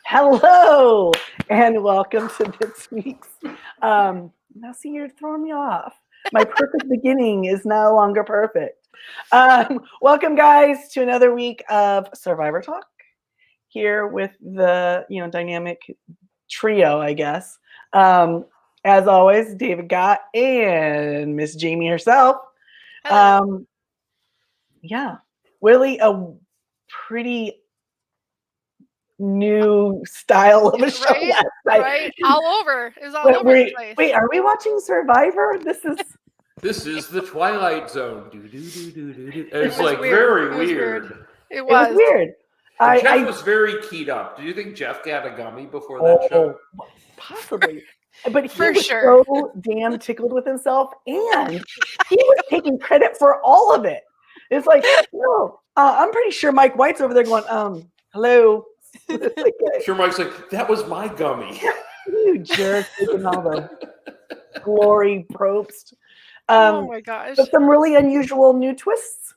Hello and welcome to this week's. Now, see, you're throwing me off. My perfect beginning is no longer perfect. Welcome, guys, to another week of Survivor Talk. Here with the dynamic trio, I guess. As always, David Gott and Miss Jamie herself. Yeah, really a pretty new style of a show last night. Right, all over. It was all over the place. Wait, are we watching Survivor? This is the Twilight Zone. It's was like weird. very It was weird. It was weird. Jeff was very keyed up. Do you think Jeff got a gummy before that show? Possibly. But he For was sure. so damn tickled with himself, and he was taking credit for all of it. It's like, no, I'm pretty sure Mike White's over there going, hello. Sure, Mike's like, that was my gummy. You jerk, taking all the glory Probst. Oh my gosh. But some really unusual new twists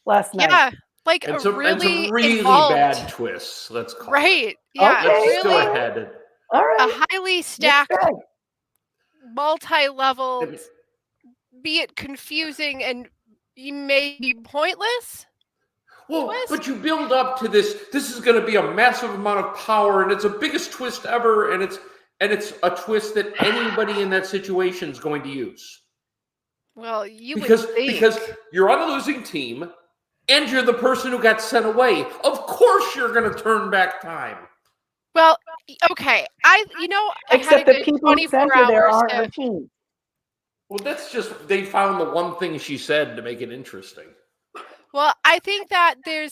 last night. Yeah, like and some really involved. bad twists. Let's call it. Right. Yeah. Okay. Let's Really go ahead. All right. a highly stacked, multi-level, be it confusing and maybe pointless. Well, twist? but you build up to this. This is going to be a massive amount of power, and it's the biggest twist ever, and it's a twist that anybody in that situation is going to use. Well, because you're on the losing team, and you're the person who got sent away. Of course, you're going to turn back time. Well, okay. Except I had a the good people 24 center there hours aren't to- her team. Well, that's just they found the one thing she said to make it interesting. Well, I think that I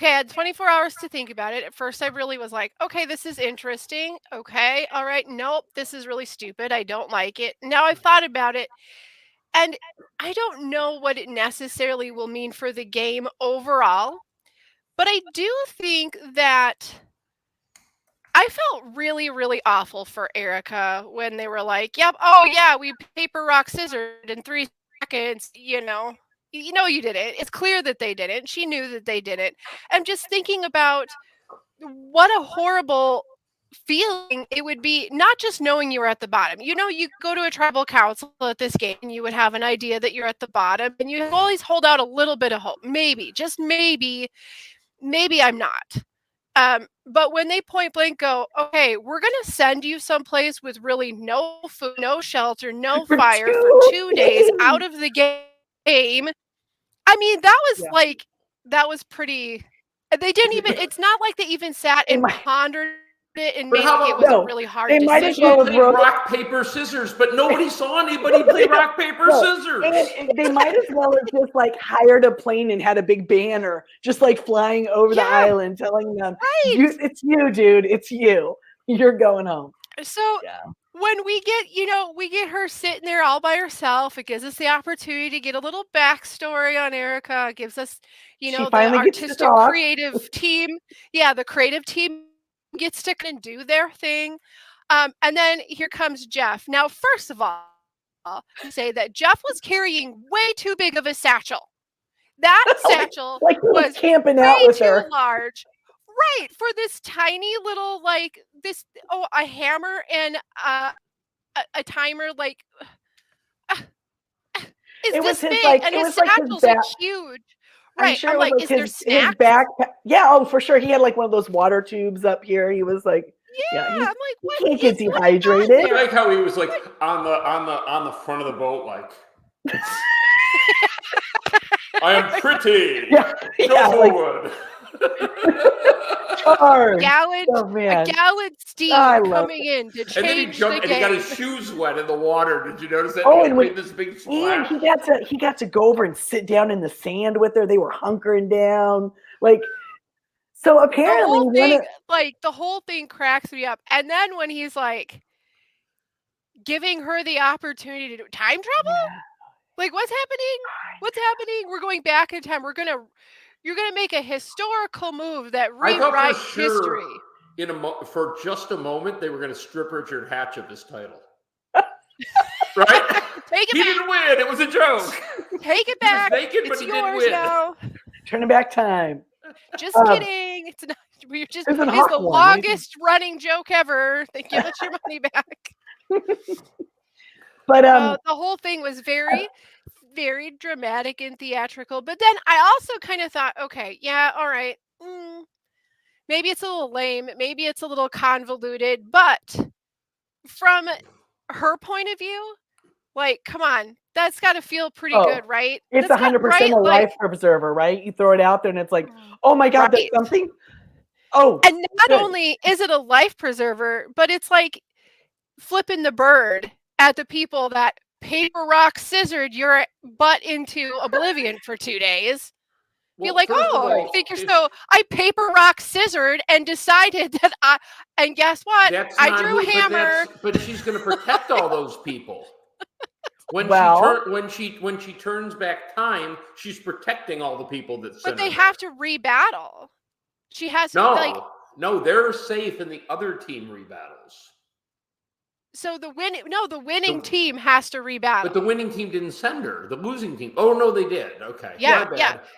had 24 hours to think about it. At first, I really was like, okay, this is interesting. Okay, all right. Nope, this is really stupid. I don't like it. Now I've thought about it, and I don't know what it necessarily will mean for the game overall, but I do think that I felt really, really awful for Erica when they were like, yep, oh yeah, we paper, rock, scissors in 3 seconds, you didn't. It's clear that they didn't. She knew that they didn't. I'm just thinking about what a horrible feeling it would be, not just knowing you were at the bottom. You go to a tribal council at this game and you would have an idea that you're at the bottom, and you always hold out a little bit of hope. Maybe, just maybe I'm not. But when they point blank go, okay, we're going to send you someplace with really no food, no shelter, no fire for 2 days out of the game. I mean, that was pretty. They didn't even. It's not like they even sat and pondered it and maybe it was a really hard decision. Might as well play rock, paper, scissors, but nobody saw anybody play rock, paper, scissors. And they might as well have just hired a plane and had a big banner just flying over the island telling them, it's you, dude. It's you. You're going home. So when we get her sitting there all by herself, it gives us the opportunity to get a little backstory on Erica. It gives us, the artistic creative team. Yeah, the creative team gets to do their thing. And then here comes Jeff. Now, first of all, I'll say that Jeff was carrying way too big of a satchel. That satchel was camping out with her. Too large. Right, for this tiny little a hammer and a timer it was this his, big, and his satchel's huge. Right, sure I'm like, is there snacks? His backpack? Yeah, oh, for sure. He had one of those water tubes up here. He was like, I'm like, what? He can't get dehydrated. I like how he was on the front of the boat, I am pretty. Go forward. Charge. A gallon steam coming in to change and then he jumped the game. And he got his shoes wet in the water. Did you notice that? Oh, and made this big splash. And he got to go over and sit down in the sand with her. They were hunkering down. So apparently the whole thing cracks me up. And then when he's giving her the opportunity to do time travel? What's happening? What's happening? We're going back in time. You're gonna make a historical move that rewrites history. For just a moment, they were gonna strip Richard Hatch of his title. Right? He didn't win. It was a joke. Take it back. Naked, it's but yours now. Turning back time. Just kidding. It's not. We just There's an is hawk the one. What do you longest running joke ever. They give us your money back. But The whole thing was very, very dramatic and theatrical. But then I also kind of thought, okay, yeah, all right. Maybe it's a little lame. Maybe it's a little convoluted. But from her point of view, like, come on, that's got to feel pretty Oh, good, right? it's That's got- 100% right? a Like, life preserver, right? You throw it out there and it's like, oh my God, right. that's something. Oh, And not good. only is it a life preserver, but it's like flipping the bird at the people that paper, rock, scissored your butt into oblivion for 2 days. Be like, first of oh, you all, think you're if- so? I paper, rock, scissored and decided that and guess what? That's I not drew who, hammer. but she's going to protect all those people. When she turns back time, she's protecting all the people that. But they have to rebattle. She has no, they're safe, and the other team rebattles. So the winning team has to rebattle. But the winning team didn't send her. The losing team. Oh no, they did. Okay. Yeah.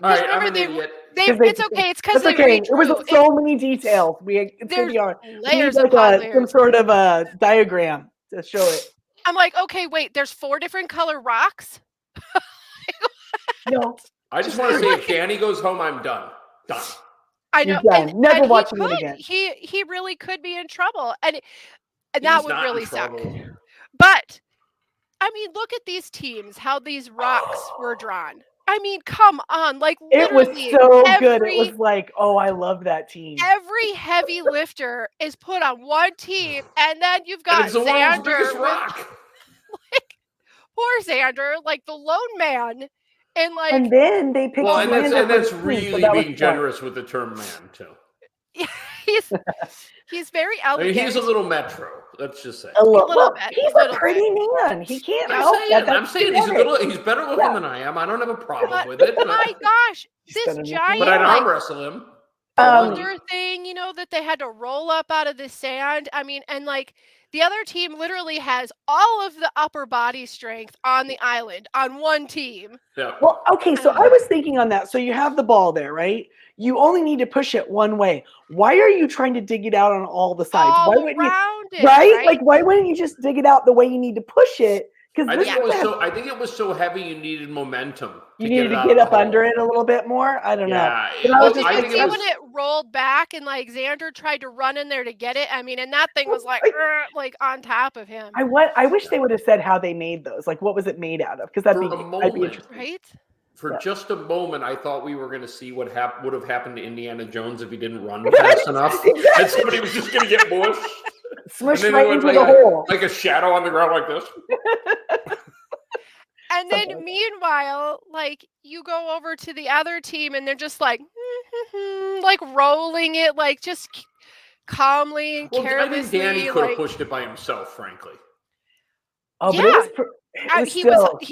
All right, I'm an idiot. It's okay. It's because they okay. It was redrew. so many details. It's There's gonna layers we need upon some layers. sort of a diagram to show it. I'm like, okay, wait. There's 4 different color rocks. No, I just want to say, if Danny goes home, I'm done. Done. I know. You're done. Never watching it again. He really could be in trouble, and He's that would not really in suck. trouble. But I mean, look at these teams. How these rocks were drawn. I mean, come on. Like, it was literally so good. It was like, oh, I love that team. every heavy lifter is put on one team, and then you've And got it's the world's Xander. biggest rock. Poor Xander, like the lone man, and like And then they picked. Well, and Xander that's for the team, really so that was being fun. generous with the term man too. he's very I elegant. mean, he's a little metro. Let's just say. A little little bit, He's a little a pretty man. He can't I'm help saying, that. I'm saying he's better looking than I am. I don't have a problem with it. My gosh, this better than giant But I'd like, arm wrestle him. boulder thing, that they had to roll up out of the sand. I mean, and like the other team literally has all of the upper body strength on the island on one team. Yeah. Well, okay, so I was thinking on that. So you have the ball there, right? You only need to push it one way. Why are you trying to dig it out on all the sides? All Why wouldn't around you? it, Right? Like, why wouldn't you just dig it out the way you need to push it? Because I think it was so heavy you needed momentum. you needed to get up under it a little bit more. I don't know. But I was Did just you thinking, see when it rolled back and like Xander tried to run in there to get it? I mean, and that thing was like on top of him. I wish they would have said how they made those. Like, what was it made out of? Because I'd be interesting. Right? For just a moment, I thought we were going to see what would have happened to Indiana Jones if he didn't run fast enough. Exactly. And somebody was just going to get mushed. Smushed right into the hole. Like a shadow on the ground like this. And then meanwhile, like you go over to the other team and they're just like, like rolling it, like just calmly and carelessly. I think Danny could have pushed it by himself, frankly. Oh, yeah. but he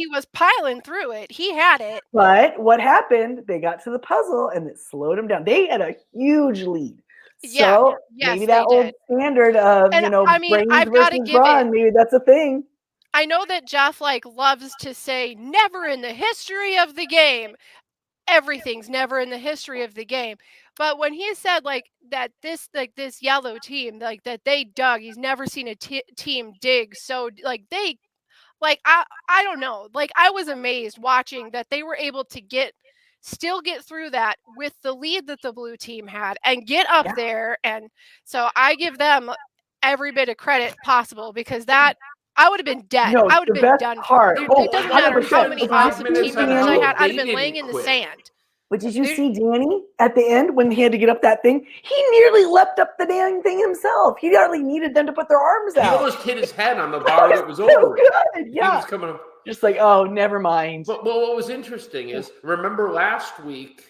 was piling through it. He had it. But what happened? They got to the puzzle and it slowed him down. They had a huge lead. Yeah. So Yes, maybe that old standard of brains versus brawn, maybe that's a thing. I know that Jeff loves to say never in the history of the game. Everything's never in the history of the game. But when he said that this yellow team that they dug, he's never seen a team dig. So I don't know. I was amazed watching that they were able to still get through that with the lead that the blue team had and get up there. And so I give them every bit of credit possible because that I would have been dead. No, I would have been done. It doesn't matter how many awesome teammates I had. I'd have been laying in the sand. But did you see Danny at the end when he had to get up that thing? He nearly leapt up the dang thing himself. He hardly needed them to put their arms out. He almost hit his head on the bar that was over. So good. Yeah. He was coming up. Just like, oh, never mind. But what was interesting is, remember last week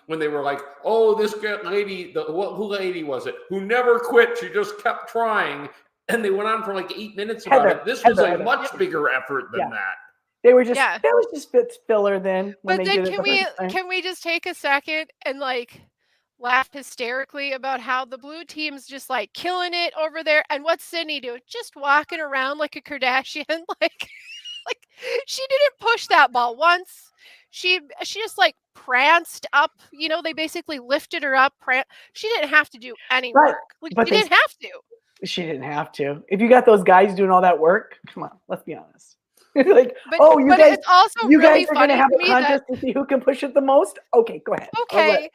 when they were like, oh, this lady, who lady was it? Who never quit. She just kept trying. And they went on for 8 minutes about it. This was a much bigger effort than that. They were just that was just filler then. But then can we just take a second and laugh hysterically about how the blue team's just killing it over there, and what's Sydney doing? Just walking around like a Kardashian, like she didn't push that ball once. she just like pranced up. You know, they basically lifted her up. She didn't have to do any Right, work. Like but she they- didn't have to. She didn't have to. If you got those guys doing all that work, come on, let's be honest. Like, But, oh, you but guys, it's also you really guys are funny going to have to a me that contest to see who can push it the most? Okay, go ahead. okay,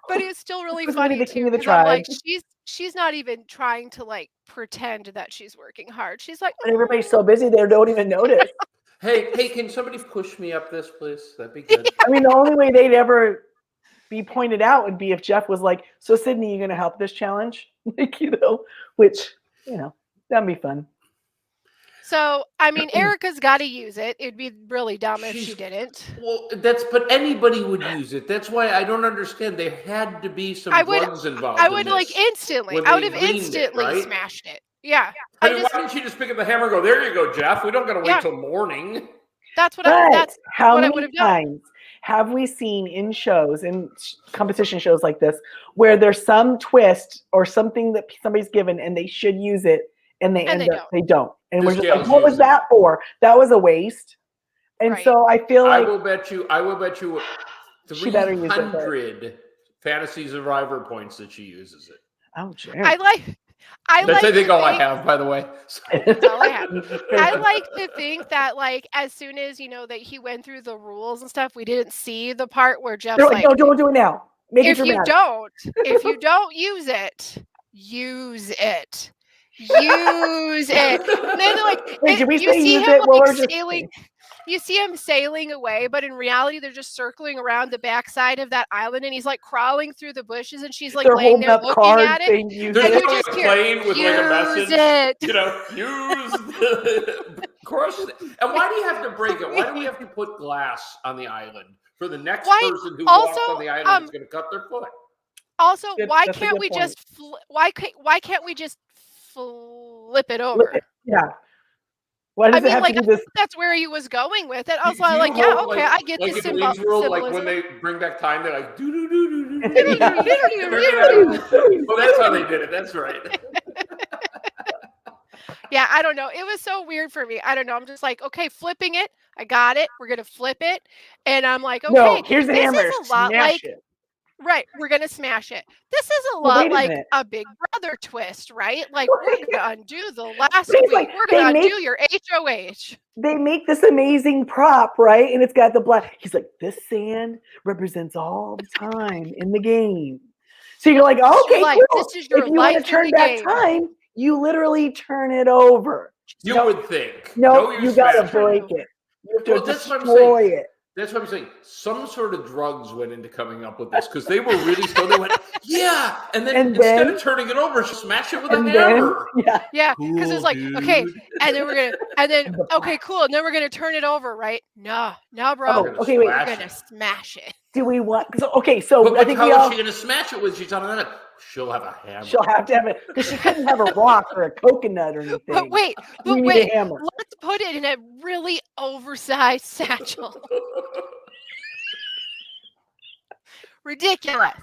but it's still really Who's gonna be funny the king too of the because I'm like, tribe? she's not even trying to like pretend that she's working hard. She's like, And everybody's so busy they don't even notice. Hey, can somebody push me up this, please? That'd be good. I mean, the only way they'd ever be pointed out would be if Jeff was like, so Sydney, you going to help this challenge? Like, you know, which, you know, that'd be fun. So, I mean, Erica's got to use it. It'd be really dumb if she She's- didn't. Well, but anybody would use it. That's why I don't understand. There had to be some I would- drugs involved. I would in like this. instantly. when I would they have leaned it, instantly right? smashed it. Yeah. I mean, why didn't she just pick up the hammer and go, there you go, Jeff. We don't got to wait Yeah. till morning. That's what But that's how what I many would've done. times have we seen in shows, in competition shows like this, where there's some twist or something that somebody's given and they should use it and they And end they up, they don't. And This we're just like, gal's what was using that for? That was a waste. And Right. so I feel I like will bet you She better use it, but- 300 fantasy survivor points that she uses it. oh, sure. I like That's, I think, to all I have, by the way. That's all I have. I like to think that like as soon as that he went through the rules and stuff, we didn't see the part where Jeff's They're like, like, no, don't do it now. Make it if you dramatic. if you don't use it, use it. Use it. And then like Wait, did we you say see use him it? Well, like we're just sailing. You see him sailing away, but in reality, they're just circling around the backside of that island, and he's like crawling through the bushes, and she's like They're laying holding there up looking cards at it. saying use There's And you it. probably just a hear, plane with like a use message. it. Use the crush it. And why do you have to break it? Why do we have to put glass on the island for the next Why- person who walks also, on the island is going to cut their foot? Also, Good- why that's a can't good we point. just why can't we just flip it over? Yeah. Why does I mean, it have like to do this? that's where he was going with it. I was Do you like, yeah, hope, okay, I get like the in Wayne's World, like when symbolism. they bring back time, they're like do do do do do. Yeah. Oh, that's how they did it. That's right. Yeah, I don't know. It was so weird for me. I don't know. I'm just like, okay, flipping it. I got it. We're gonna flip it, and I'm like, okay, No, here's the this hammer. is a lot Smash like it. right. We're gonna smash it. This is a Well, lot wait a like minute. a Big Brother twist, right? Like Wait. we're gonna undo the last But it's week. like, We're they gonna make- undo your HOH. They make this amazing prop, right? And it's got the black. He's like, this sand represents all the time in the game. So you're like, okay, life. cool. This is your If you want life to in turn the back game. time, you literally turn it over. You No. would think. No, you're you gotta smashing. break it. You have to Well, that's what I'm destroy saying. it. That's what I'm saying. Some sort of drugs went into coming up with this because they were really so they went, yeah. And then And instead then- of turning it over, smash it with a And then, hammer. yeah, Yeah, because it's Cool, like, okay, dude. and then we're gonna, and then okay, cool, and then we're gonna turn it over, right? No, bro, Oh, We're gonna okay, wait. we're smash gonna it. smash it. do we want? So, okay, so But I think how we is all. she going to smash it with? She's on that. She'll have a hammer. She'll have to have it because she couldn't have a rock or a coconut or anything. But wait, we need wait, a hammer. let's put it in a really oversized satchel. Ridiculous,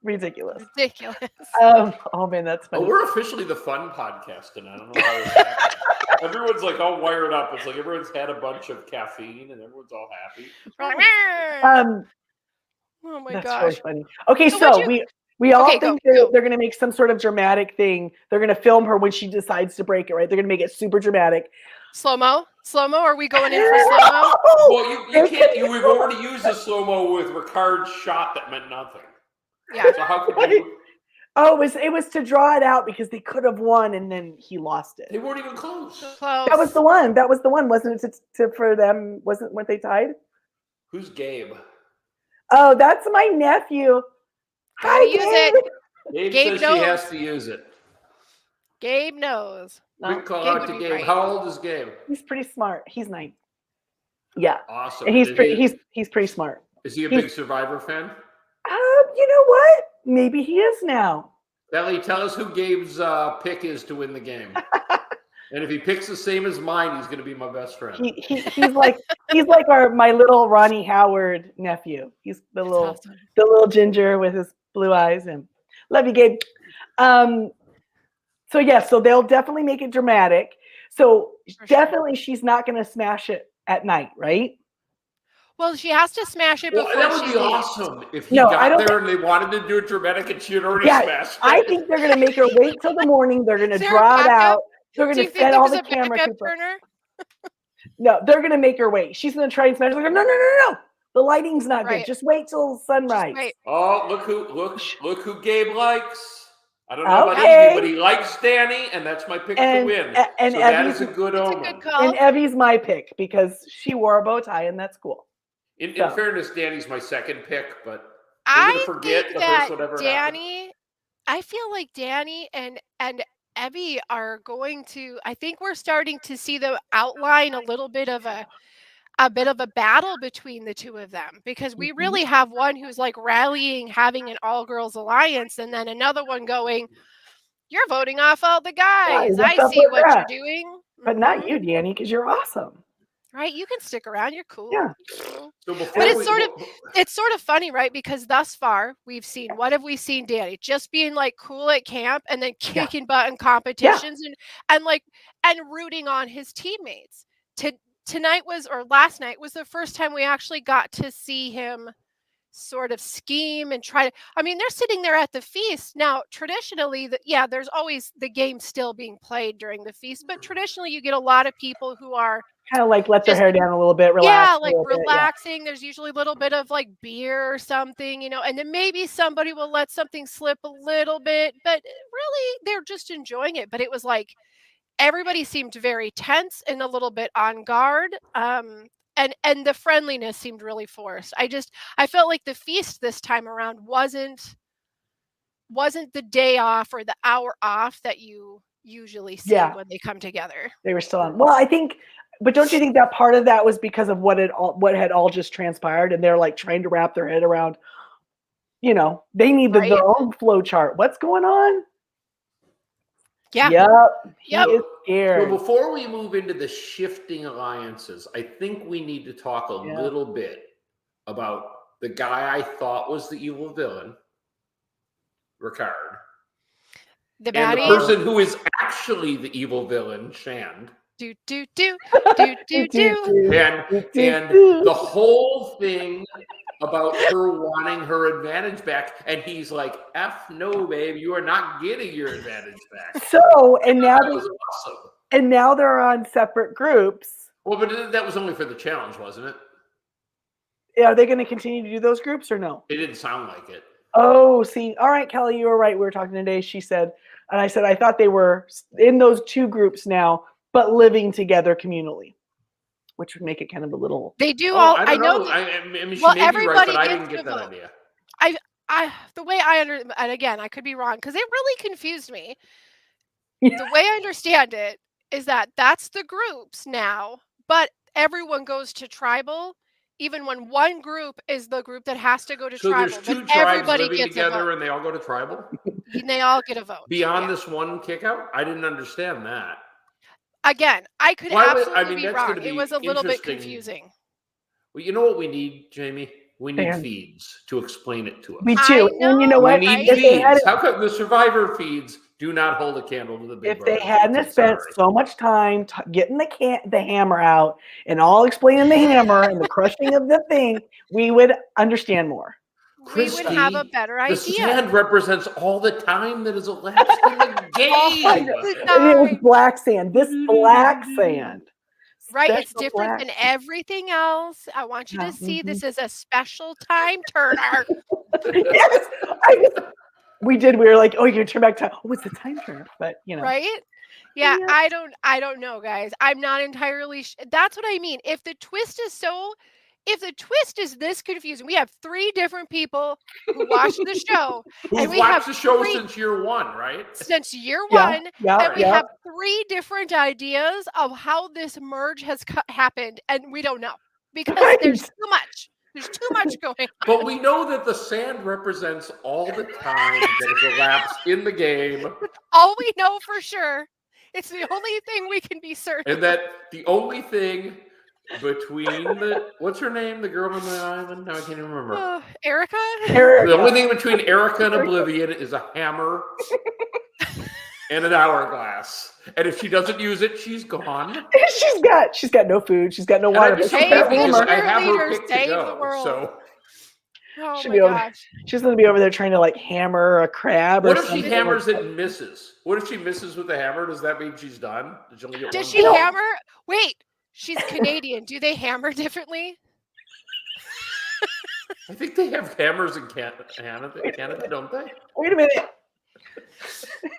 Ridiculous. ridiculous. Oh man, that's Oh, funny. we're officially the fun podcast, and I don't know how it's happening. Everyone's like all wired up. It's like everyone's had a bunch of caffeine, and everyone's all happy. Oh my That's gosh. really funny. Okay, So so what'd we all Okay, go, think go. they're going to make some sort of dramatic thing. They're going to film her when she decides to break it, right? They're going to make it super dramatic. Slow mo. Are we going in for slow mo? Well, you can't. We've already used a slow mo with Ricard's shot that meant nothing. Yeah. So how could you? Oh, it was to draw it out because they could have won and then he lost it. They weren't even close. Close. That was the one. That was the one, wasn't it? For them, weren't they tied? Who's Gabe? Oh, that's my nephew. Gotta use Gabe. it. Gabe, Gabe says knows. she has to use it. Gabe knows. Quick call Gabe out would to be Gabe. great. How old is Gabe? He's pretty smart. He's 9. Yeah, Awesome. and he's Is pretty. he- He's pretty smart. Is he a he's- big Survivor fan? You know what? Maybe he is now. Ellie, tell us who Gabe's pick is to win the game. And if he picks the same as mine, he's going to be my best friend. He's like my little Ronnie Howard nephew. He's the That's little awesome. the little ginger with his blue eyes. And love you, Gabe. So yeah, so they'll definitely make it dramatic. So For sure. definitely she's not going to smash it at night, right? Well, she has to smash it Well, before that would she be leaves. awesome if he No, I got don't there and they wanted to do it dramatic and she had already Yeah, smashed it. I think they're gonna make her wait till the morning. They're gonna Is there a draw it backup? out. They're Do gonna you think set all there's the a camera backup people. turner? No, they're gonna make her wait. She's gonna try and smash it. Like, no. The lighting's not Right. good. Just wait till sunrise. Just wait. Oh, look who Gabe likes. I don't know about Okay. Evie, but he likes Danny, and that's my pick to And- win. and so that Evie's- is a good It's a omen. good call. And Evie's my pick because she wore a bow tie and that's cool. In So. fairness, Danny's my second pick, but we're I gonna forget think the that first whatever happened. Danny, I feel like Danny and Evie are going to. I think we're starting to see them outline a little bit of a battle between the two of them, because we Mhm. really have one who's like rallying, having an all-girls alliance, and then another one going, "You're voting off all the guys. that's I up see where what we're you're at." doing." But not Mhm. you, Danny, because you're awesome. Right? You can stick around. You're cool. Yeah. So before But it's we- sort of It's sort of funny, right? Because thus far we've seen, what have we seen, Danny? Just being like cool at camp and then kicking butt in competitions and rooting on his teammates. Last night was the first time we actually got to see him sort of scheme and try to. I mean, they're sitting there at the feast. Now, traditionally, there's always the game still being played during the feast, but traditionally you get a lot of people who are Kind of like let their Just- hair down a little bit, relax. yeah, a like little bit, relaxing. There's usually a little bit of like beer or something, and then maybe somebody will let something slip a little bit, but really they're just enjoying it. But it was like everybody seemed very tense and a little bit on guard. And the friendliness seemed really forced. I felt like the feast this time around wasn't the day off or the hour off that you usually see Yeah. when they come together. They were still on. Well, I think, but don't you think that part of that was because of what had all just transpired, and they're like trying to wrap their head around, they need Right. their own flow chart. What's going on? Yeah. Yep. He Yep. is So scared. before we move into the shifting alliances, I think we need to talk a little bit about the guy I thought was the evil villain, Ricard, The and the baddie. person who is actually the evil villain, Shand. Do do do do do do. And the whole thing about her wanting her advantage back, and he's like, "F no, babe, you are not getting your advantage back." So, and now That was awesome. they're on separate groups. Well, but that was only for the challenge, wasn't it? Are they going to continue to do those groups or no? It didn't sound like it. Oh, see, all right, Kelly, you were right. We were talking today. She said, and I said, I thought they were in those two groups now, but living together communally, which would make it kind of a little. They do Oh, all. I I don't know. know. I mean, she well, may be right, everybody but I gets didn't to get that vote. idea. The way and again, I could be wrong because it really confused me. Yeah. The way I understand it is that that's the groups now, but everyone goes to tribal, even when one group is the group that has to go to So tribal. there's two but tribes everybody living gets a together, vote. and they all go to tribal. And they all get a vote. Beyond Yeah. this one kickout, I didn't understand that. Again, I could Why would- absolutely I mean, be that's wrong. gonna It be was a little bit interesting. confusing. Well, you know what we need, Jamie? We need Fans. feeds to explain it to us. Me I too. And you know know, what? We need right? If they had feeds. How come the Survivor feeds do not hold a candle to the Big If they Brother hadn't feeds? I'm spent sorry. so much time getting the hammer out and all explaining the hammer and the crushing of the thing, we would understand more. We would have a Christy, better The idea. sand represents all the time that is elapsed in the All game. the And it was time. black sand. This black sand. Right, it's Special different black than sand. everything else. I want you Yeah, to see mhm. this is a special time turner. Yes, we did. We were like, "Oh, you can turn back time." Oh, it's the time turn, but Right? Yeah, Yeah. I don't know, guys. I'm not entirely that's what I mean. If the twist is this confusing, we have 3 different people who watch the show Who've we watched have the show 3 since year 1, right? since year Yeah, 1, yeah, and we yeah. have 3 different ideas of how this merge has happened, and we don't know because Right. there's too much. There's too much going on. But we know that the sand represents all the time that has elapsed in the game, All we know for sure, it's the only thing we can be certain. and that the only thing between what's her name, the girl on the island? No, I can't even remember. Erica? The only thing between Erica and Oblivion is a hammer. and an hourglass. And if she doesn't use it, she's gone. she's got no food. She's got no And water. I'd be But so she's Save got happy the because hammer. I have her cheerleaders, pick to save the go. world. So Oh She'll my be over- gosh. She's gonna be over there trying to like hammer a crab. what or if she something. hammers it and misses? What if she misses with the hammer? Does that mean she's done? Did she only get Does one she ball? hammer? Wait, she's Canadian. Do they hammer differently? I think they have hammers in Canada, don't they? Wait a minute.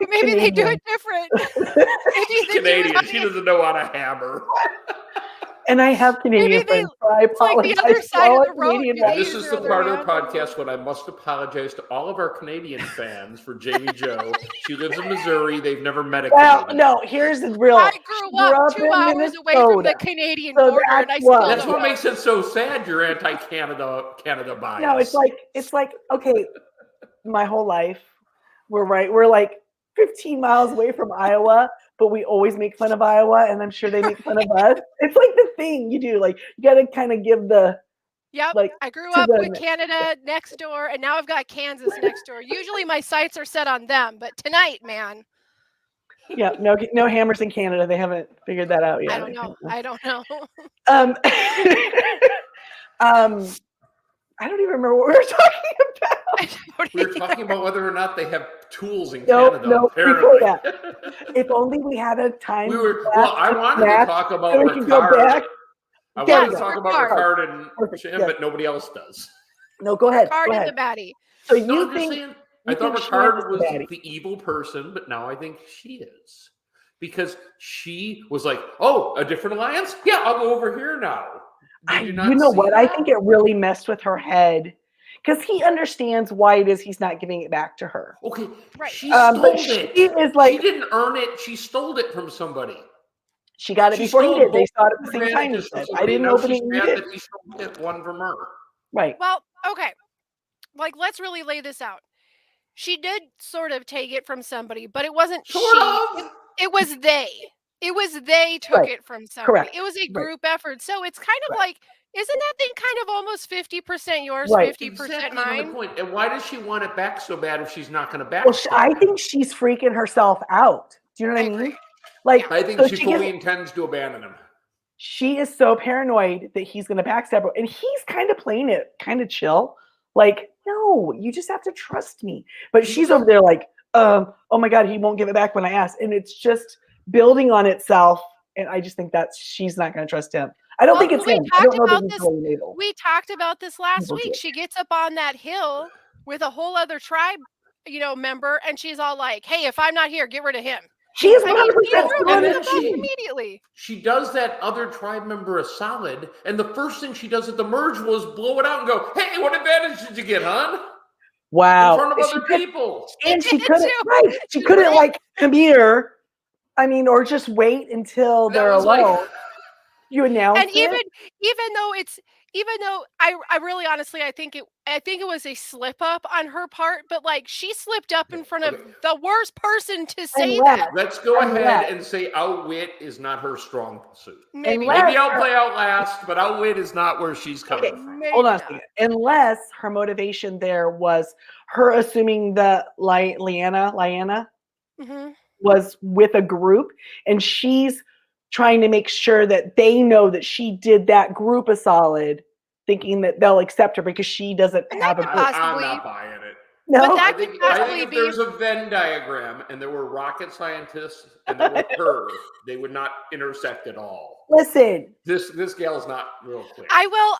Maybe they do Canadian. it different. Maybe they do Canadian. it She doesn't know how to hammer. And I have Canadian Maybe they- friends, so I it's like the apologize other to side all of our the road. Canadian Do they friends. This use is their the part other of the hand? podcast when I must apologize to all of our Canadian fans for Jamie Joe. She lives in Missouri. They've never met a Well, Canadian. no, here's the real. I She grew up 2 in hours away from the Minnesota. Canadian So border, and I that's still why. That's don't what know. makes it so sad. You're anti-Canada bias. No, it's like okay, my whole life we're like 15 miles away from Iowa, but we always make fun of Iowa, and I'm sure they make fun of us. It's like the thing you do, like you got to kind of give the Yep, like I grew to up the- with Canada next door, and now I've got Kansas next door. Usually my sights are set on them, but tonight, man, yeah, no hammers in Canada. They haven't figured that out yet. I don't know. I don't know. Um, I don't even remember what we were talking about. I don't We were even- talking about whether or not they have tools in No, Canada. no, apparently. before If only we had a time. Well, I wanted to talk about so we can go Ricard. back. I There wanted we to go. talk about Ricard. Ricard and Perfect, Sham, yeah. but nobody else does. No, go ahead. Card Go in ahead. the baddie. So No, you I'm just think saying. I you thought think Sham Ricard is the was baddie? the evil person, but now I think she is. Because she was like, oh, a different alliance? Yeah, I'll go over here now. Did not you know see what? I that? think it really messed with her head because he understands why it is he's not giving it back to her. Okay, Right. she stole But she it. is She like didn't earn it. She stole it from somebody. she got it She before he stole did. They both saw it at the same time. He advantages from said, "I somebody. didn't Now open she's it. You mad did." that he stole it one from her. Right. Well, okay. Like, let's really lay this out. She did sort of take it from somebody, but it wasn't Sort she. of. It was they. It was they took Right. it from somebody. Correct. It was a Right. group effort. So it's kind of Right. like, isn't that thing kind of almost 50% yours, Right. 50% Exactly my mine? point. And why does she want it back so bad if she's not going to back Well, it? I think she's freaking herself out. Do you know what I I mean? agree. Like, I think so she she fully gets- intends to abandon him. she is so paranoid that he's going to backstab her, and he's kind of playing it kind of chill. Like, no, you just have to trust me. But she's over there like, oh my God, he won't give it back when I ask. And it's just building on itself. And I just think she's not going to trust him. I don't Well, think it's we him. I don't talked know that about he's this- really natal. We talked about this last Bullshit. week. She gets up on that hill with a whole other tribe, member, and she's all like, "Hey, if I'm not here, get rid of him." She is I mean, 100% he still threw on and him then his up she- team. immediately. She does that other tribe member a solid, and the first thing she does at the merge was blow it out and go, "Hey, what advantage did you get, hon?" Wow. In front of And other she could- people. And she did couldn't, too. right? She couldn't Right. like come here. I mean, or just wait until That they're was like- alone. You announce And it. even though I really honestly I think it was a slip up on her part, but like she slipped up in front of Okay. the worst person to say Unless- that. Let's go Unless- ahead and say outwit is not her strong suit. Maybe. unless- Maybe outplay outlast, but outwit is not where she's coming Okay. from. Maybe Hold on a not. second. Unless her motivation there was her assuming that Lyanna Mhm. was with a group, and she's trying to make sure that they know that she did that group a solid, thinking that they'll accept her because she doesn't And have a that group. could I'm possibly- not buying it. No, But that I could think possibly if be- there's a Venn diagram and there were rocket scientists and there were her, they would not intersect at all. listen, This gal is not real clear. I will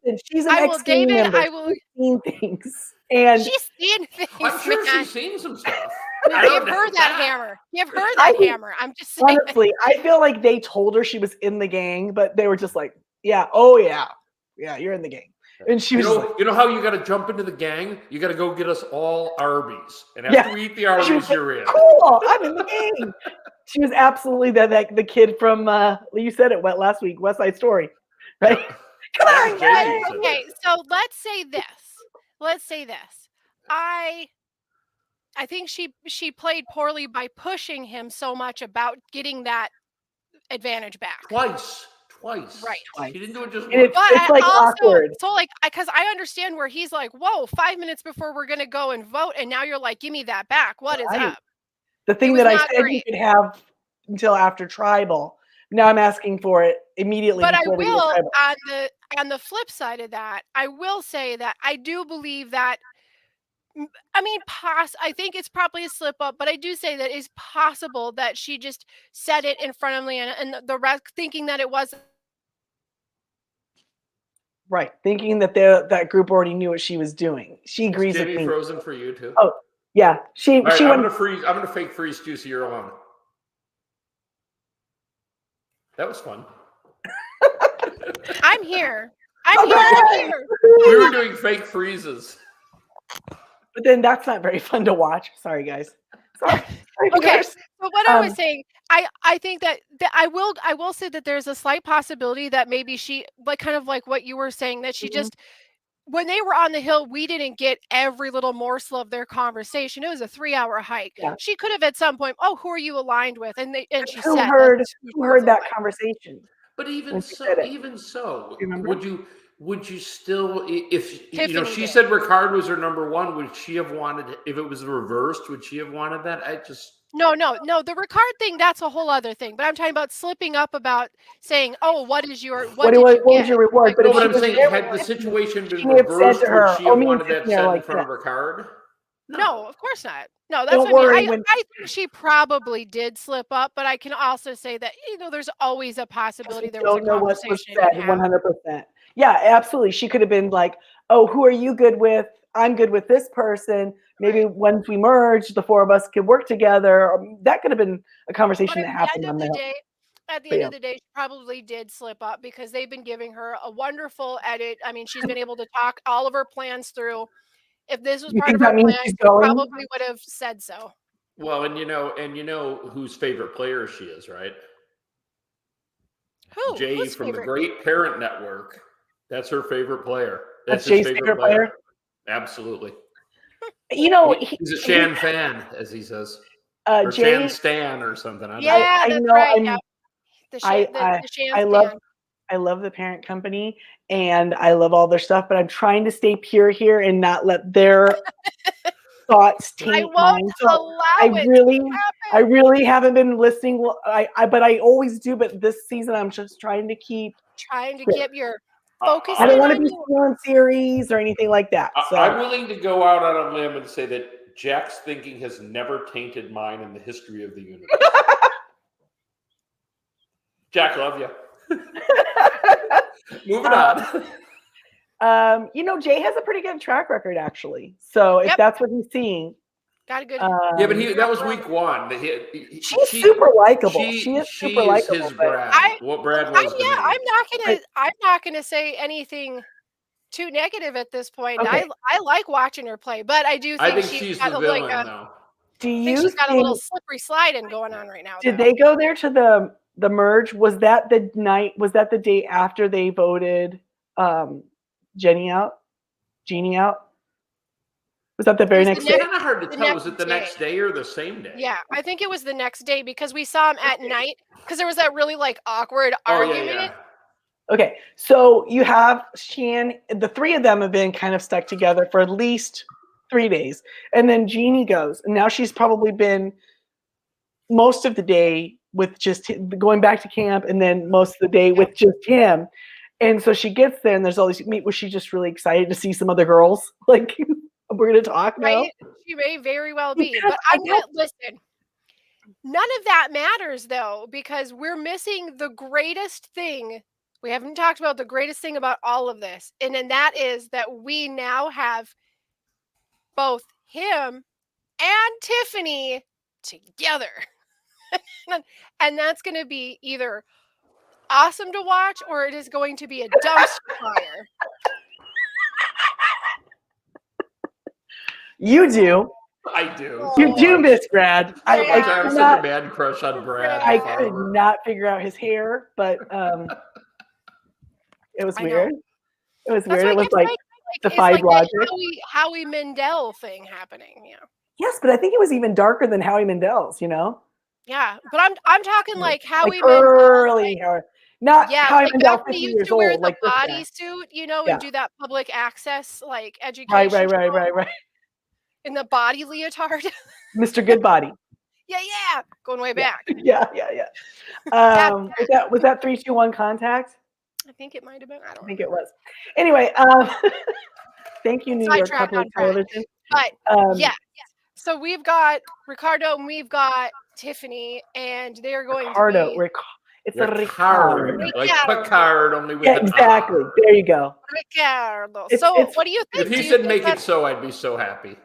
listen. She's an I will ex-gang David, member. I will She's seen things, and she's seen things. I'm sure man. she's seen some stuff. Give I don't her know that hammer. Give her that I think- hammer. I'm just saying. honestly, I feel like they told her she was in the gang, but they were just like, "Yeah, oh yeah, you're in the gang," and she You was know, just like, you know how you got to jump into the gang? You got to go get us all Arby's, and Yeah. after we eat the Arbyes, was like, you're in. "Cool, I'm in the gang." She was absolutely the kid from you said it last week, West Side Story, right? Come on, Jamie guys. said Okay, so let's say this. I think she played poorly by pushing him so much about getting that advantage back. Twice. Right. She didn't do it just And it's- once. But like also, awkward. so like, because I understand where he's like, "Whoa, 5 minutes before we're gonna go and vote, and now you're like, give me that back. What is Right. up?" The thing was that I not said you great. could have until after tribal. Now I'm asking for it immediately But I before we do will, tribal. on the flip side of that, I will say that I do believe that I mean, I think it's probably a slip up, but I do say that it's possible that she just said it in front of Leanna and the rest thinking that it was Right, thinking that that group already knew what she was doing. She Is agrees with Jamie me. frozen for you too? Oh, yeah. She All right, she I'm went. gonna freeze. I'm gonna fake freeze Juicy. You're alone. That was fun. I'm here. I'm here. I'm Okay. here. We were doing fake freezes. But then that's not very fun to watch. Sorry, guys. Sorry. Okay. viewers. So what I was Um, saying, I think that I will say that there's a slight possibility that maybe she like kind of like what you were saying that she Mhm. just when they were on the hill, we didn't get every little morsel of their conversation. It was a 3-hour hike. Yeah. She could have at some point, oh, who are you aligned with? And she Who said heard that's who who she was heard that aligned. conversation But even when she said so, it? You remember? would you still, if Tiffany she did. said Ricard was her number one, would she have wanted, if it was reversed, would she have wanted that? No. The Ricard thing, that's a whole other thing. But I'm talking about slipping up about saying, oh, what did you What get? was your reward? Like, But if No, but she I'm was saying, there had with the Tiffany, situation been she may have said to reversed, would her, she "Oh, have me and wanted that Tiffany are said in like front that." of Ricard? No, of course not. No, that's Don't what I mean. worry. When I think she probably did slip up, but I can also say that there's always a possibility we there was a don't know what was conversation said, and happened. 100%. Yeah, absolutely. She could have been like, "Oh, who are you good with? I'm good with this person. Maybe Right. once we merge, the four of us could work together." That could have been a But conversation at that the end happened of on the the hill. day, But yeah, she probably did slip up because they've been giving her a wonderful edit. I mean, she's been able to talk all of her plans through. If this was you part think of her that means plan, she's she going? probably would have said so. Well, and you know whose favorite player she is, right? Who? Jay Who's from the favorite? Great Parent Network. That's her favorite player. That's His Jay's favorite player. Absolutely. You know, He's a Shan fan, as he says, or Shan Jay. Stan or something. I don't know. Yeah, I that's know. right. Yeah, the Shan I love Stan. I love the parent company and I love all their stuff, but I'm trying to stay pure here and not let their thoughts I taint won't mine. So allow it to I happen. really haven't been listening. Well, but I always do. But this season, I'm just trying to keep. Trying to pure. get your I focus I don't in want to on be you. stealing series or anything like that. So I'm willing to go out on a limb and say that Jack's thinking has never tainted mine in the history of the universe. Jack, love you. Moving on. Jay has a pretty good track record, actually. So if Yep. that's what he's seeing, Got a good. Yeah, but that was week one. she's super likable. She She is she super is likable. his but Brad. What Brad was to me. I'm not gonna say anything too negative at this point. Okay. I like watching her play, but I do I think think she's she's got the a, villain, though. Do I think you she's got a little think? slippery sliding going on right now. Did though. they go there to the merge? Was that the night? Was that the day after they voted Jeannie out? Was that the very It was next the day? It's kind of hard to the tell. Was it next the day. next day or the same day? Yeah, I think it was the next day because we saw him at night because there was that really like awkward Oh, argument. yeah. Okay, so you have Shan. The three of them have been kind of stuck together for at least 3 days, and then Jeannie goes, and now she's probably been most of the day with just going back to camp, and then most of the day with just him. And so she gets there, and there's all these meet. Was she just really excited to see some other girls? Like, we're gonna talk now. Right? She may very well be, Because but I'm gonna listen. None of that matters though, because we're missing the greatest thing. We haven't talked about the greatest thing about all of this, and then that is that we now have both him and Tiffany together. And that's going to be either awesome to watch or it is going to be a dumpster fire. You do. I do. You do, Miss Brad. I Yeah. have such a man crush on Brad. I Yeah. could not figure out his hair, but it was I know. weird. It was That's weird. why It was it's like defied it's logic. like that Howie Mandel thing happening. Yeah. Yes, but I think it was even darker than Howie Mandel's. Yeah, but I'm talking like Howie like Mandel. early hair, not Yeah, Howie like Mandel back when 50 he used years to wear old, the like this guy. bodysuit, Yeah. and do that public access like education Right. in the body leotard. Mr. Goodbody. Yeah. Going way back. Yeah. Was that 3, 2, 1 contact? I think it might have been. I I don't think remember. it was. Anyway, thank you, New York Sidetracked Public on Brad. Television. But Um, yeah. So we've got Ricardo and we've got Tiffany, and they're going Ricardo. to be It's a Ricard, Ricard. like Ricardo. Picard, only with Yeah, an exactly. R. There you go. Ricardo. It's- So it's- what do you think? If he Do you said think make that- it so, I'd be so happy.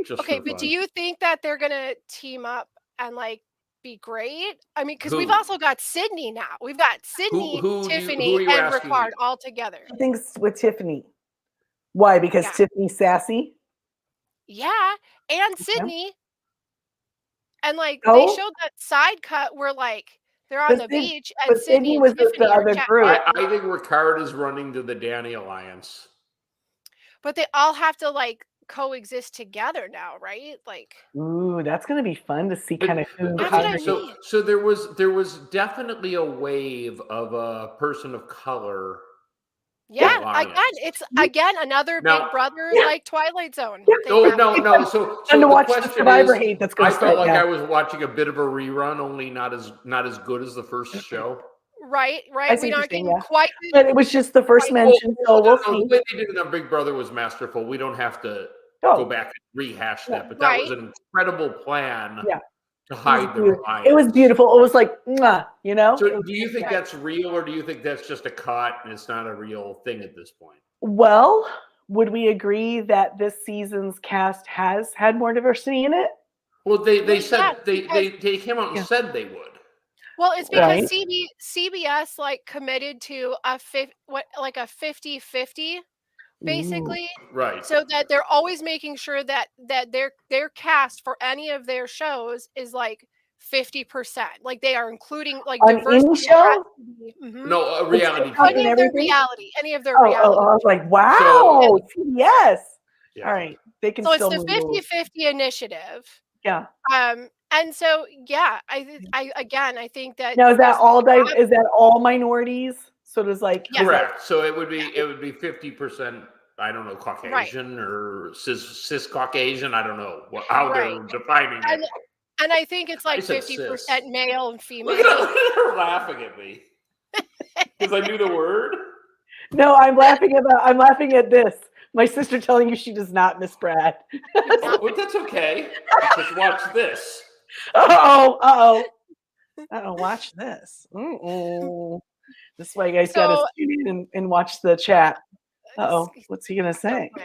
Just Okay, for but fun. do you think that they're gonna team up and like be great? I mean, because we've Who? also got Sydney now. We've got Sydney, who are Tiffany, you and asking Ricard me? all together. I think it's with Tiffany. Why? Because Yeah. Tiffany's sassy. Yeah, and Sydney. And like No. they showed that side cut where like they're on But the Syd- beach and but Sydney Sydney and was the Tiffany are other chatting. group. I think Ricard is running to the Danny Alliance. But they all have to like coexist together now, right? Like Ooh, that's gonna be fun to see But- kind of who. That's how what I they- mean. So there was definitely a wave of a person of color. yeah, Alliance. again, it's another Now- Big Brother Yeah. like Twilight Zone. Yeah. thing happening. No. So and to the watch the question Survivor is, hate that's going I to felt start. like Yeah. I was watching a bit of a rerun, only not as good as the first show. Right. see We're what not you're saying, getting yeah. quite. But it was just the first Right. mention, so we'll The see. way they did it on Big Brother was masterful. We don't have to go Oh, back and rehash Yeah. that, but that was Right. an incredible plan Yeah. to hide the beautiful. alliance. it was beautiful. It was like, mwah, you know. So It was- do you think Right. that's real, or do you think that's just a cut and it's not a real thing at this point? Well, would we agree that this season's cast has had more diversity in it? Well, they Well, said yeah, they came out and Yeah. said they would. Well, it's because Right. CBS like committed to a 50-50 basically, Right. so that they're always making sure that their cast for any of their shows is like 50%. Like they are including like On diversity any has show? to be- mhm. No, a reality TikTok Any TV. and of their everything? reality, any of their Oh, reality. I was like, wow, yes. Yeah. All right, they can So it's still the move rules. 50-50 initiative. Yeah. And so yeah, I think that Now is that there's- all is that all minorities? So does like Yes. Correct. So it would be 50%. I don't know, Caucasian or cis Caucasian. I don't know how they're Right. defining And- it. and I think it's like I said 50% cis. male and Look female. at her laughing at me because I knew the word. No, I'm laughing at this. My sister telling you she does not miss Brad. Well, that's okay. Just watch this. Uh-oh. Watch this. This is why you guys gotta So- tune in and watch the chat. Uh-oh. What's he gonna say? I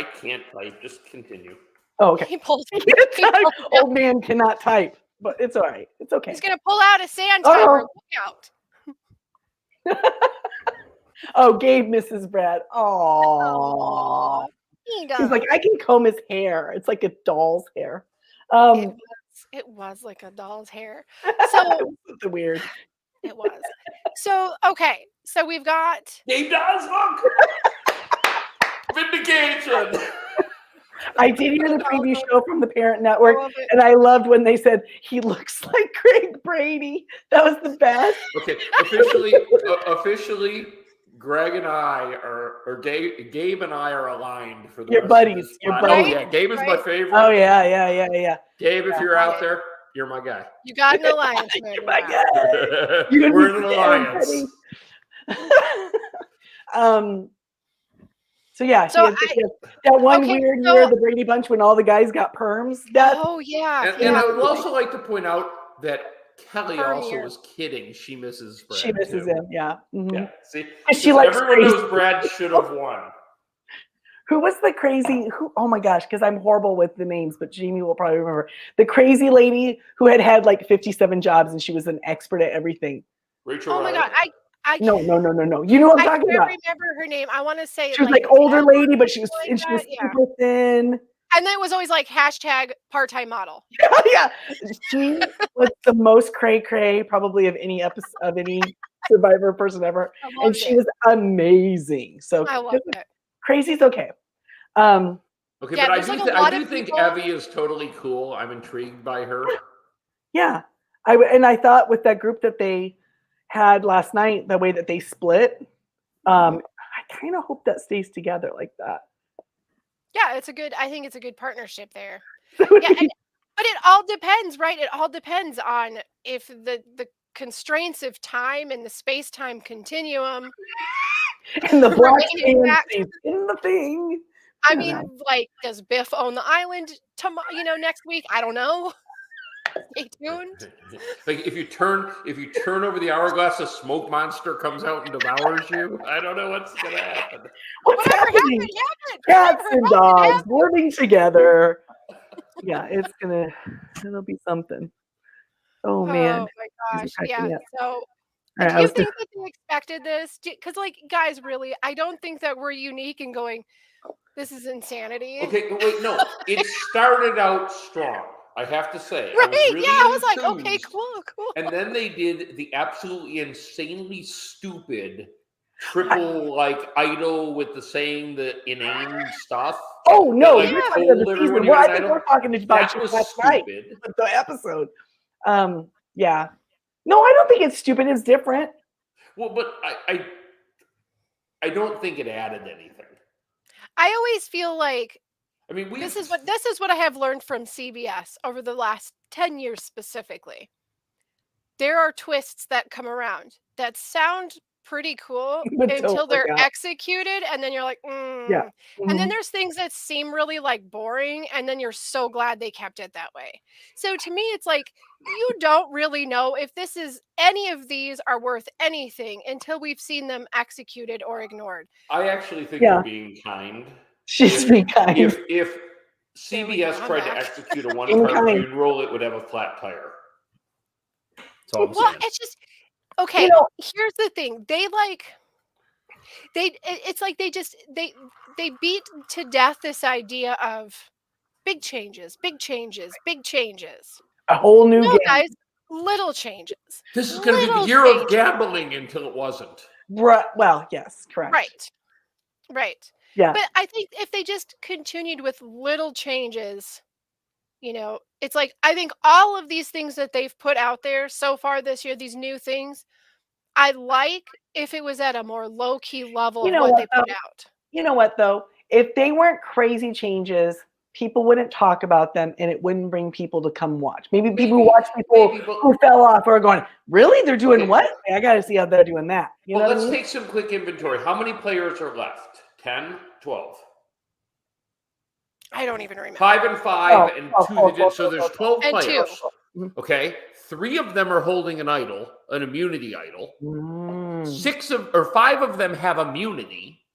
can't type. Just continue. Oh, okay. He pulls. He can't he type. pulls it out. Old man cannot type, but it's all right. It's okay. He's gonna pull out a sand timer. Oh. Look out! Oh, Gabe misses Brad. Oh. He He's does. like, I can comb his hair. It's like a doll's hair. It was like a doll's hair. So Something weird. it was. So okay. So we've got. He does look. Vindication. I did hear the preview show from the Parent Network, all of it. and I loved when they said he looks like Greg Brady. That was the best. Okay, officially, Greg and I or Gabe and I are aligned for the Your rest of buddies, this your pod. buddies. Oh yeah, Gabe is my Right? favorite. Oh yeah. Gabe, if you're out there, you're my guy. You got an alliance. man. You're my guy. You're gonna We're be in an scared, alliance. buddy. So yeah, So that one okay, weird so- year, the Brady Bunch, when all the guys got perms. That Oh yeah. And I would also like to point out that Kelly Her also year. was kidding. She misses Brad. she misses too. him. Yeah. Mhm. Yeah. See, She likes everyone crazy. knows Brad should have won. Who was the crazy? Who? Oh my gosh, because I'm horrible with the names, but Jamie will probably remember the crazy lady who had like 57 jobs and she was an expert at everything. Rachel. Oh my Riley. god. I No. You know what I'm I talking can't about. remember her name. I want to say She was like older lady, but she was like and she was that, yeah. super thin. And then it was always like hashtag part-time model. Yeah, she was the most cray probably of any episode of any Survivor person ever, I and loved she it. was amazing. So I loved it. crazy's okay. Okay, Yeah, but there's like a lot I do of think people- Evie is totally cool. I'm intrigued by her. Yeah, I thought with that group that they had last night, the way that they split, I kind of hope that stays together like that. Yeah, I think it's a good partnership there. That would Yeah, be- But it all depends, right? It all depends on if the constraints of time and the space-time continuum And the black remain man intact. stays in the thing. I don't mean, know. like, does Biff own the island next week? I don't know. Stay tuned. Like if you turn over the hourglass, a smoke monster comes out and devours you. I don't know what's gonna happen. What's Whatever happening? happened. Cats Whatever and happened. dogs living together. Yeah, it'll be something. Oh man. Oh my These are gosh. cracking Yeah. me up. So All do right, I you was think that they expected this? Because, like, guys, really, I don't think that we're unique in going, this is insanity. Okay, but wait, no. It started out strong. I have to say, I Right. was really Yeah. I was like, okay, enthused. cool. And then they did the absolutely insanely stupid triple idol with the saying the inane stuff. Oh no, like, you're talking about told the everyone season. he Well, was I an think idol. we're talking about That just was last night, stupid. the episode. Yeah. No, I don't think it's stupid. It's different. Well, but I don't think it added anything. I always feel like I mean, this is what I have learned from CBS over the last 10 years specifically. There are twists that come around that sound pretty cool But don't until they're work out. executed, and then you're like, Yeah. And then Mhm. there's things that seem really boring, and then you're so glad they kept it that way. So to me, it's like you don't really know if any of these are worth anything until we've seen them executed or ignored. I actually think Yeah. they're being kind. She's being kind. If There we CBS go, I'm tried to back. execute a Being one-car kind. funeral, it would have a flat tire. That's all I'm Well, saying. it's just okay. Here's the thing: it's like they beat to death this idea of big changes. A whole new No, game. guys, little changes. This is going to be the Little year of changes. gambling until it wasn't. Well, yes, correct. Right. Yeah. But I think if they just continued with little changes, it's like I think all of these things that they've put out there so far this year, these new things, I like if it was at a more low-key level You of know what what, they put though? out. You know what though? If they weren't crazy changes, people wouldn't talk about them, and it wouldn't bring people to come watch. Maybe people who watch people who fell off are going, "Really? They're doing what? I got to see how they're doing that." You know what I let's mean? take some quick inventory. How many players are left? 10, 12? I don't even remember. 5 and 5 and 2. So there's 12 And players. 2. Okay, 3 of them are holding an idol, an immunity idol. 5 of them have immunity.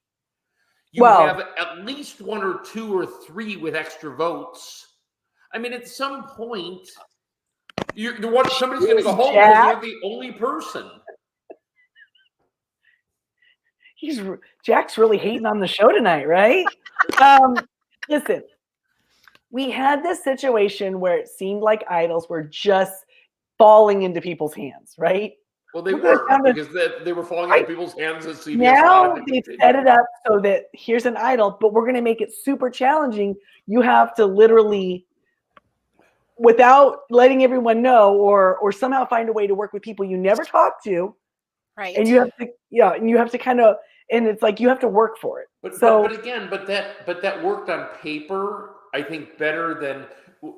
You have at least 1 or 2 or 3 with extra votes. I mean, at some point, somebody's going to go home because you're the only person. Jack's really hating on the show tonight, right? Listen, we had this situation where it seemed like idols were just falling into people's hands, right? Well, they were, because they were falling into people's hands as CBS. Now they've set it up so that here's an idol, but we're going to make it super challenging. You have to literally, without letting everyone know, or somehow find a way to work with people you never talked to. Right. And you have to, and you have to kind of, and it's like you have to work for it. But that worked on paper, I think, better than.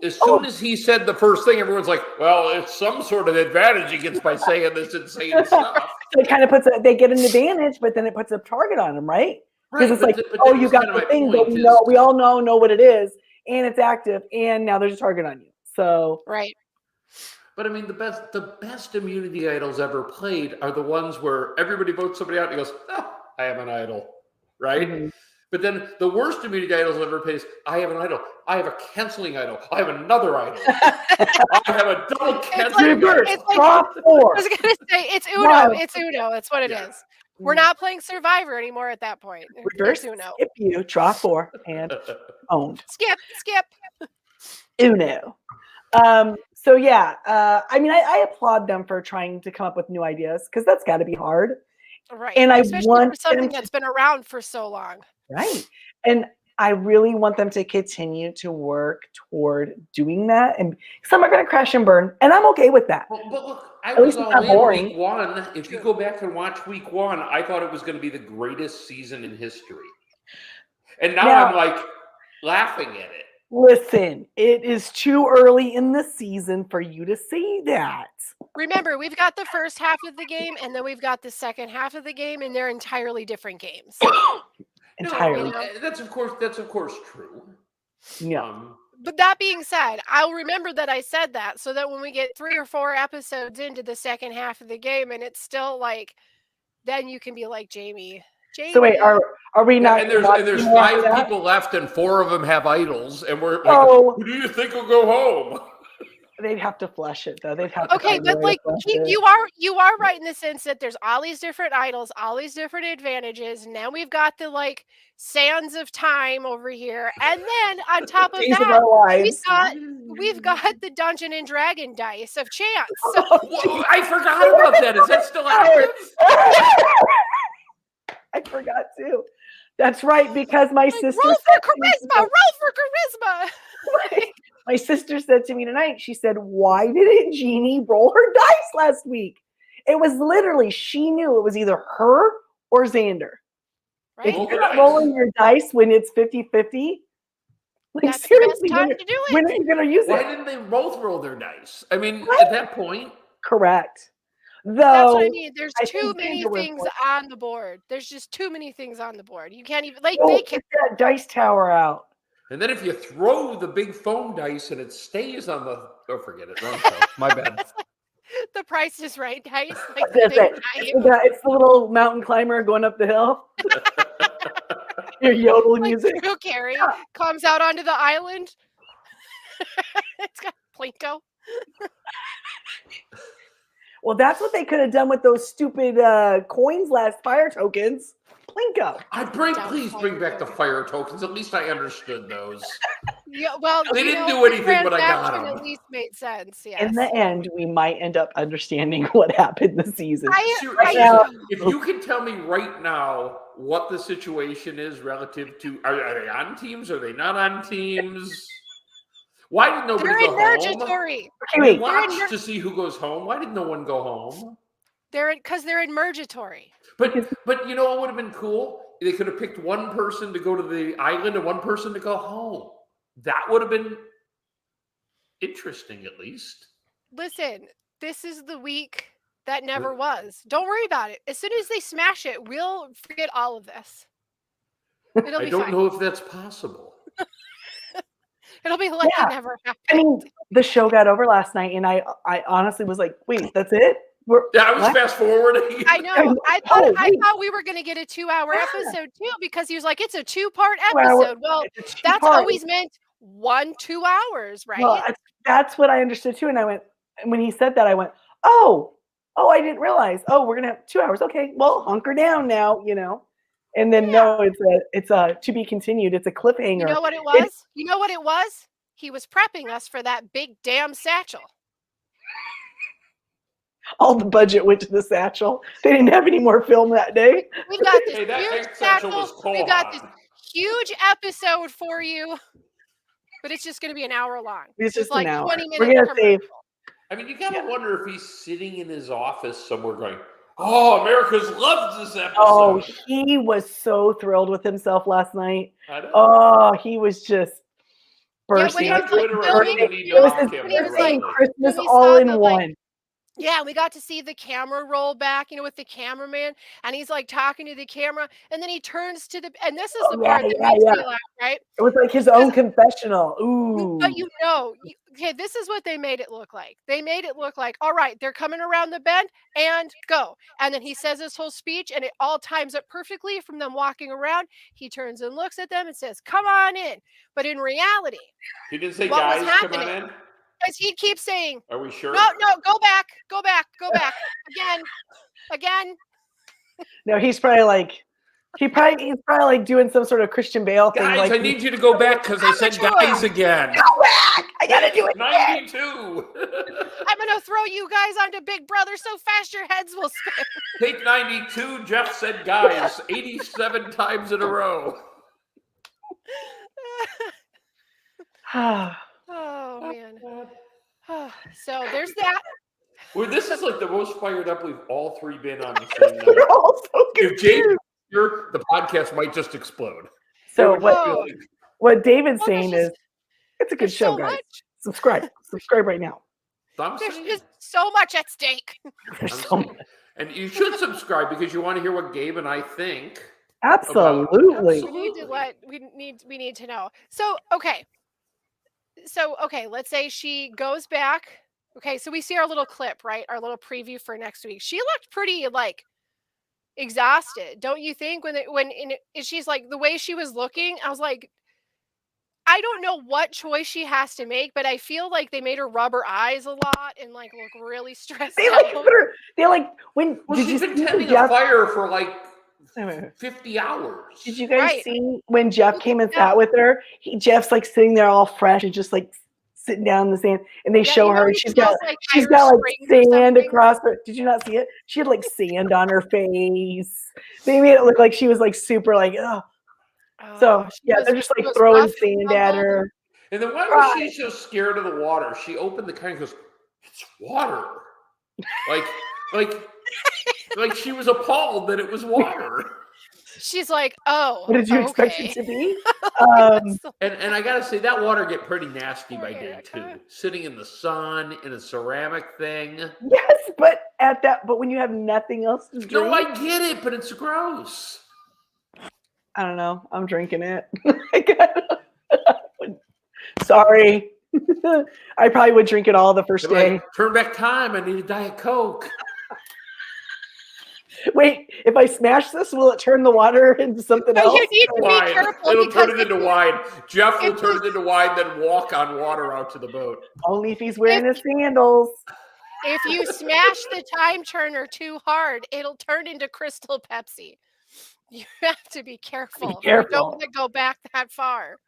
As soon as he said the first thing, everyone's like, "Well, it's some sort of advantage he gets by saying this insane stuff." So it kind of they get an advantage, but then it puts a target on them, right? Because it's like, you got the thing, but we all know what it is, and it's active, and now there's a target on you. So right. But I mean, the best immunity idols ever played are the ones where everybody votes somebody out and he goes, I have an idol, right? Mm-hmm. But then the worst immunity idols ever played is, I have an idol. I have a canceling idol. I have another idol. I have a double canceling idol. Draw 4. I was going to say, it's Uno. Wow. It's Uno. That's what it is. We're not playing Survivor anymore at that point. Reverse Uno. Skip you, draw 4, and owned. Skip. Uno. So yeah, I mean, I applaud them for trying to come up with new ideas, because that's got to be hard. Right. And especially for something that's been around for so long. Right. And I really want them to continue to work toward doing that. And some are going to crash and burn, and I'm okay with that. But look, I was all in week 1. If you go back and watch week 1, I thought it was going to be the greatest season in history. And now I'm like laughing at it. Listen, it is too early in the season for you to say that. Remember, we've got the first half of the game, and then we've got the second half of the game, and they're entirely different games. Entirely. know? That's of course true. Yeah. But that being said, I'll remember that I said that so that when we get 3 or 4 episodes into the second half of the game and it's still like, then you can be like, Jamie. So wait, are we Yeah, not? and there's watching after 5 that? people left, and 4 of them have idols, and we're like, Oh. who do you think will go home? They'd have to flush it though. They'd have to. Okay, find a but way like to flush it. you are right in the sense that there's all these different idols, all these different advantages. Now we've got the like sands of time over here, and then on top of Days of that, our lives. we've got the Dungeon and Dragon dice of chance. So Whoa, I forgot about that. Is that still active? I forgot too. That's right, because my sister roll said for to me charisma, roll for charisma. my sister said to me tonight, she said, why didn't Jeannie roll her dice last week? It was literally, she knew it was either her or Xander. Right? If Roll you're the not dice. rolling your dice when it's 50-50, like That's the seriously, best time to do when it. are you going to use Why it? didn't they both roll their dice? I mean, Right. at that point, Correct. That's Though, what I mean. There's I too think many Xander was things more- on the board. There's just too many things on the board. You can't even like oh, they can get that dice tower out. and then if you throw the big foam dice and it stays on the, oh, forget it, wrong show. My bad. the price is right dice. Like That's the it. big It's the little mountain climber going up the hill. Your yodel like music. Drew Carey Yeah. comes out onto the island. It's got Plinko. Well, that's what they could have done with those stupid coins last fire tokens. Plinko. Please bring back the fire tokens. At least I understood those. Yeah, well, They you didn't know, do the anything, but I got transaction 'em. At least made sense. Yes. In the end, we might end up understanding what happened this season. Seriously, now- if you can tell me right now what the situation is relative to, are they on teams? Are they not on teams? Why did nobody They're go in home? Mergatory. Okay, wait. Watch to see who goes home. Why did no one go home? They're in Mergatory. But you know what would have been cool? They could have picked one person to go to the island and one person to go home. That would have been interesting, at least. Listen, this is the week that never was. Don't worry about it. As soon as they smash it, we'll forget all of this. It'll I be don't fine. know if that's possible. It'll be like Yeah. it never happened. I mean, the show got over last night, and I honestly was like, wait, that's it? Yeah, I was What? fast forwarding. I know. I wait. thought we were going to get a 2-hour episode too because he was like, it's a 2-part 2-hour episode. Well, It's a that's two-part. always meant 2 hours, right? Well, that's what I understood too. And I went, and when he said that, I went, oh, I didn't realize. Oh, we're gonna have 2 hours. Okay, well, hunker down now, And then no, it's a to be continued. It's a cliffhanger. You know what it was? You know what it was? He was prepping us for that big damn satchel. All the budget went to the satchel. They didn't have any more film that day. We've got this Hey, that huge satchel satchel. was We've got this Kohan. huge episode for you, but it's just going to be an hour long. It's just like an hour. 20 We're minutes. gonna save. I mean, you gotta wonder if he's sitting in his office somewhere going, "Oh, America's loved this episode." Oh, he was so thrilled with himself last night. I know. Oh, he was just bursting. when On he was, like, Twitter, filming- I need to It was knock his him when he was, right like, away. Christmas when we all saw in the, like, one. Yeah, we got to see the camera roll back, with the cameraman, and he's like talking to the camera, and then he turns to and this is the part that makes me laugh, right? It was like his own confessional. Ooh. But okay, this is what they made it look like. They made it look like, all right, they're coming around the bend and go. And then he says his whole speech, and it all times up perfectly from them walking around. He turns and looks at them and says, come on in. But in reality, He didn't say, what was "Guys, come on happening? in." as he keeps saying, Are we sure? no, go back, again. No, he's probably like doing some sort of Christian Bale thing. Guys, Like, I need you to go back because I said Amateur. guys again. go back. I gotta do it. again. 92. I'm going to throw you guys onto Big Brother so fast your heads will spin. Take 92. Jeff said guys 87 times in a row. Oh, man. So there's that. Well, this is like the most fired up we've all three been on the same night. We're all so If James confused. is here, the podcast might just explode. So It would what? feel Oh. like- What David's Well, saying there's is It's a good There's show, so guys. much. Subscribe right now. I'm There's saying, just so much at stake. There's I'm so saying. much. And you should subscribe because you want to hear what Gabe and I think. Absolutely. We need to we need to know. So okay, let's say she goes back. Okay, so we see our little clip, right? Our little preview for next week. She looked pretty like exhausted, don't you think? She's like the way she was looking, I was like, I don't know what choice she has to make, but I feel like they made her rub her eyes a lot and like look really stressed They like out. put her. They like when Well, did you she's been see tending Jeff? a fire for like Wait, wait, wait. 50 hours. Did you guys Right. see when Jeff Look came at and that. sat with her? Jeff's like sitting there all fresh and just like sitting down in the sand, and they Yeah, show you know her. he She's got smells like she's Irish got like Springs or sand something? across her. Did you not see it? She had like sand on her face. They made it look like she was like super like oh. So she yeah, was- they're just she like was throwing rough and sand at tumble. her. And then why was she so scared of the water? She opened the can and goes, "It's water." Like she was appalled that it was water. She's like, oh, What did you expect okay. it to be? And I gotta say that water get pretty nasty by Poor day Erica. 2. Sitting in the sun in a ceramic thing. Yes, but when you have nothing else to drink, No, I get it, but it's gross. I don't know. I'm drinking it. Sorry. I probably would drink it all the first They're day. like, turn back time. I need a Diet Coke. Wait, if I smash this, will it turn the water into something No, else? you need to be Wine. careful It'll because turn it into wine. Jeff will if turn it into wine, then walk on water out to the boat. Only if he's wearing his sandals. if you smash the time turner too hard, it'll turn into Crystal Pepsi. You have to be careful. You careful. don't want to go back that far.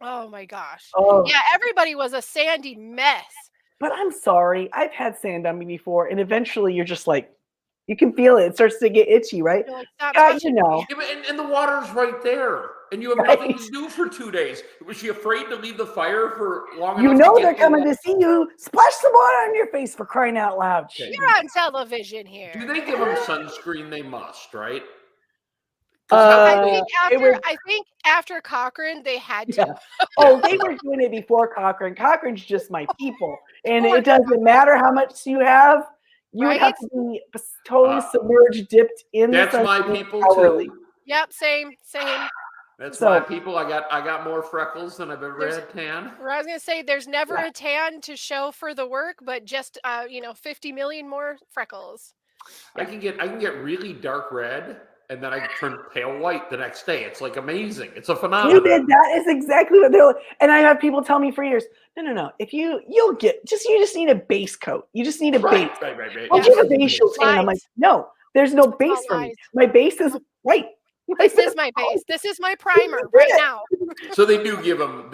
Oh my gosh. Oh, Yeah, everybody was a sandy mess. but I'm sorry. I've had sand on me before, and eventually you're just like, you can feel it. It starts to get itchy, right? You're like, stop Yeah, touching you know. me. Yeah, but, and the water's right there. And you have Right. nothing to do for 2 days. Was she afraid to leave the fire for long You enough? know to they're get the coming wa- to see you. Splash some water on your face for crying out loud. Okay. You're on television here. Do they give them sunscreen? They must, right? Uh, I think after Cochrane, they had to. Yeah. Oh, they were doing it before Cochrane. Cochrane's just my people. And Poor it doesn't matter how much you have. You would have Right? to be totally submerged, dipped in That's the my sunscreen people hourly. too. Yep, same. That's So- my people. I got more freckles than I've ever had tan. I was gonna say there's never Yeah. a tan to show for the work, but just 50 million more freckles. I can get really dark red, and then I turn pale white the next day. It's like amazing. It's a You phenomenon. did that is exactly what they're like. And I have people tell me for years, no. If you'll get you just need a base coat. You just need a base. Right. I'll Yeah. get a facial tan. I'm like, Lies. no, there's no all base for me. lies. My base is white. This is my base. This is my primer right now. So they do give them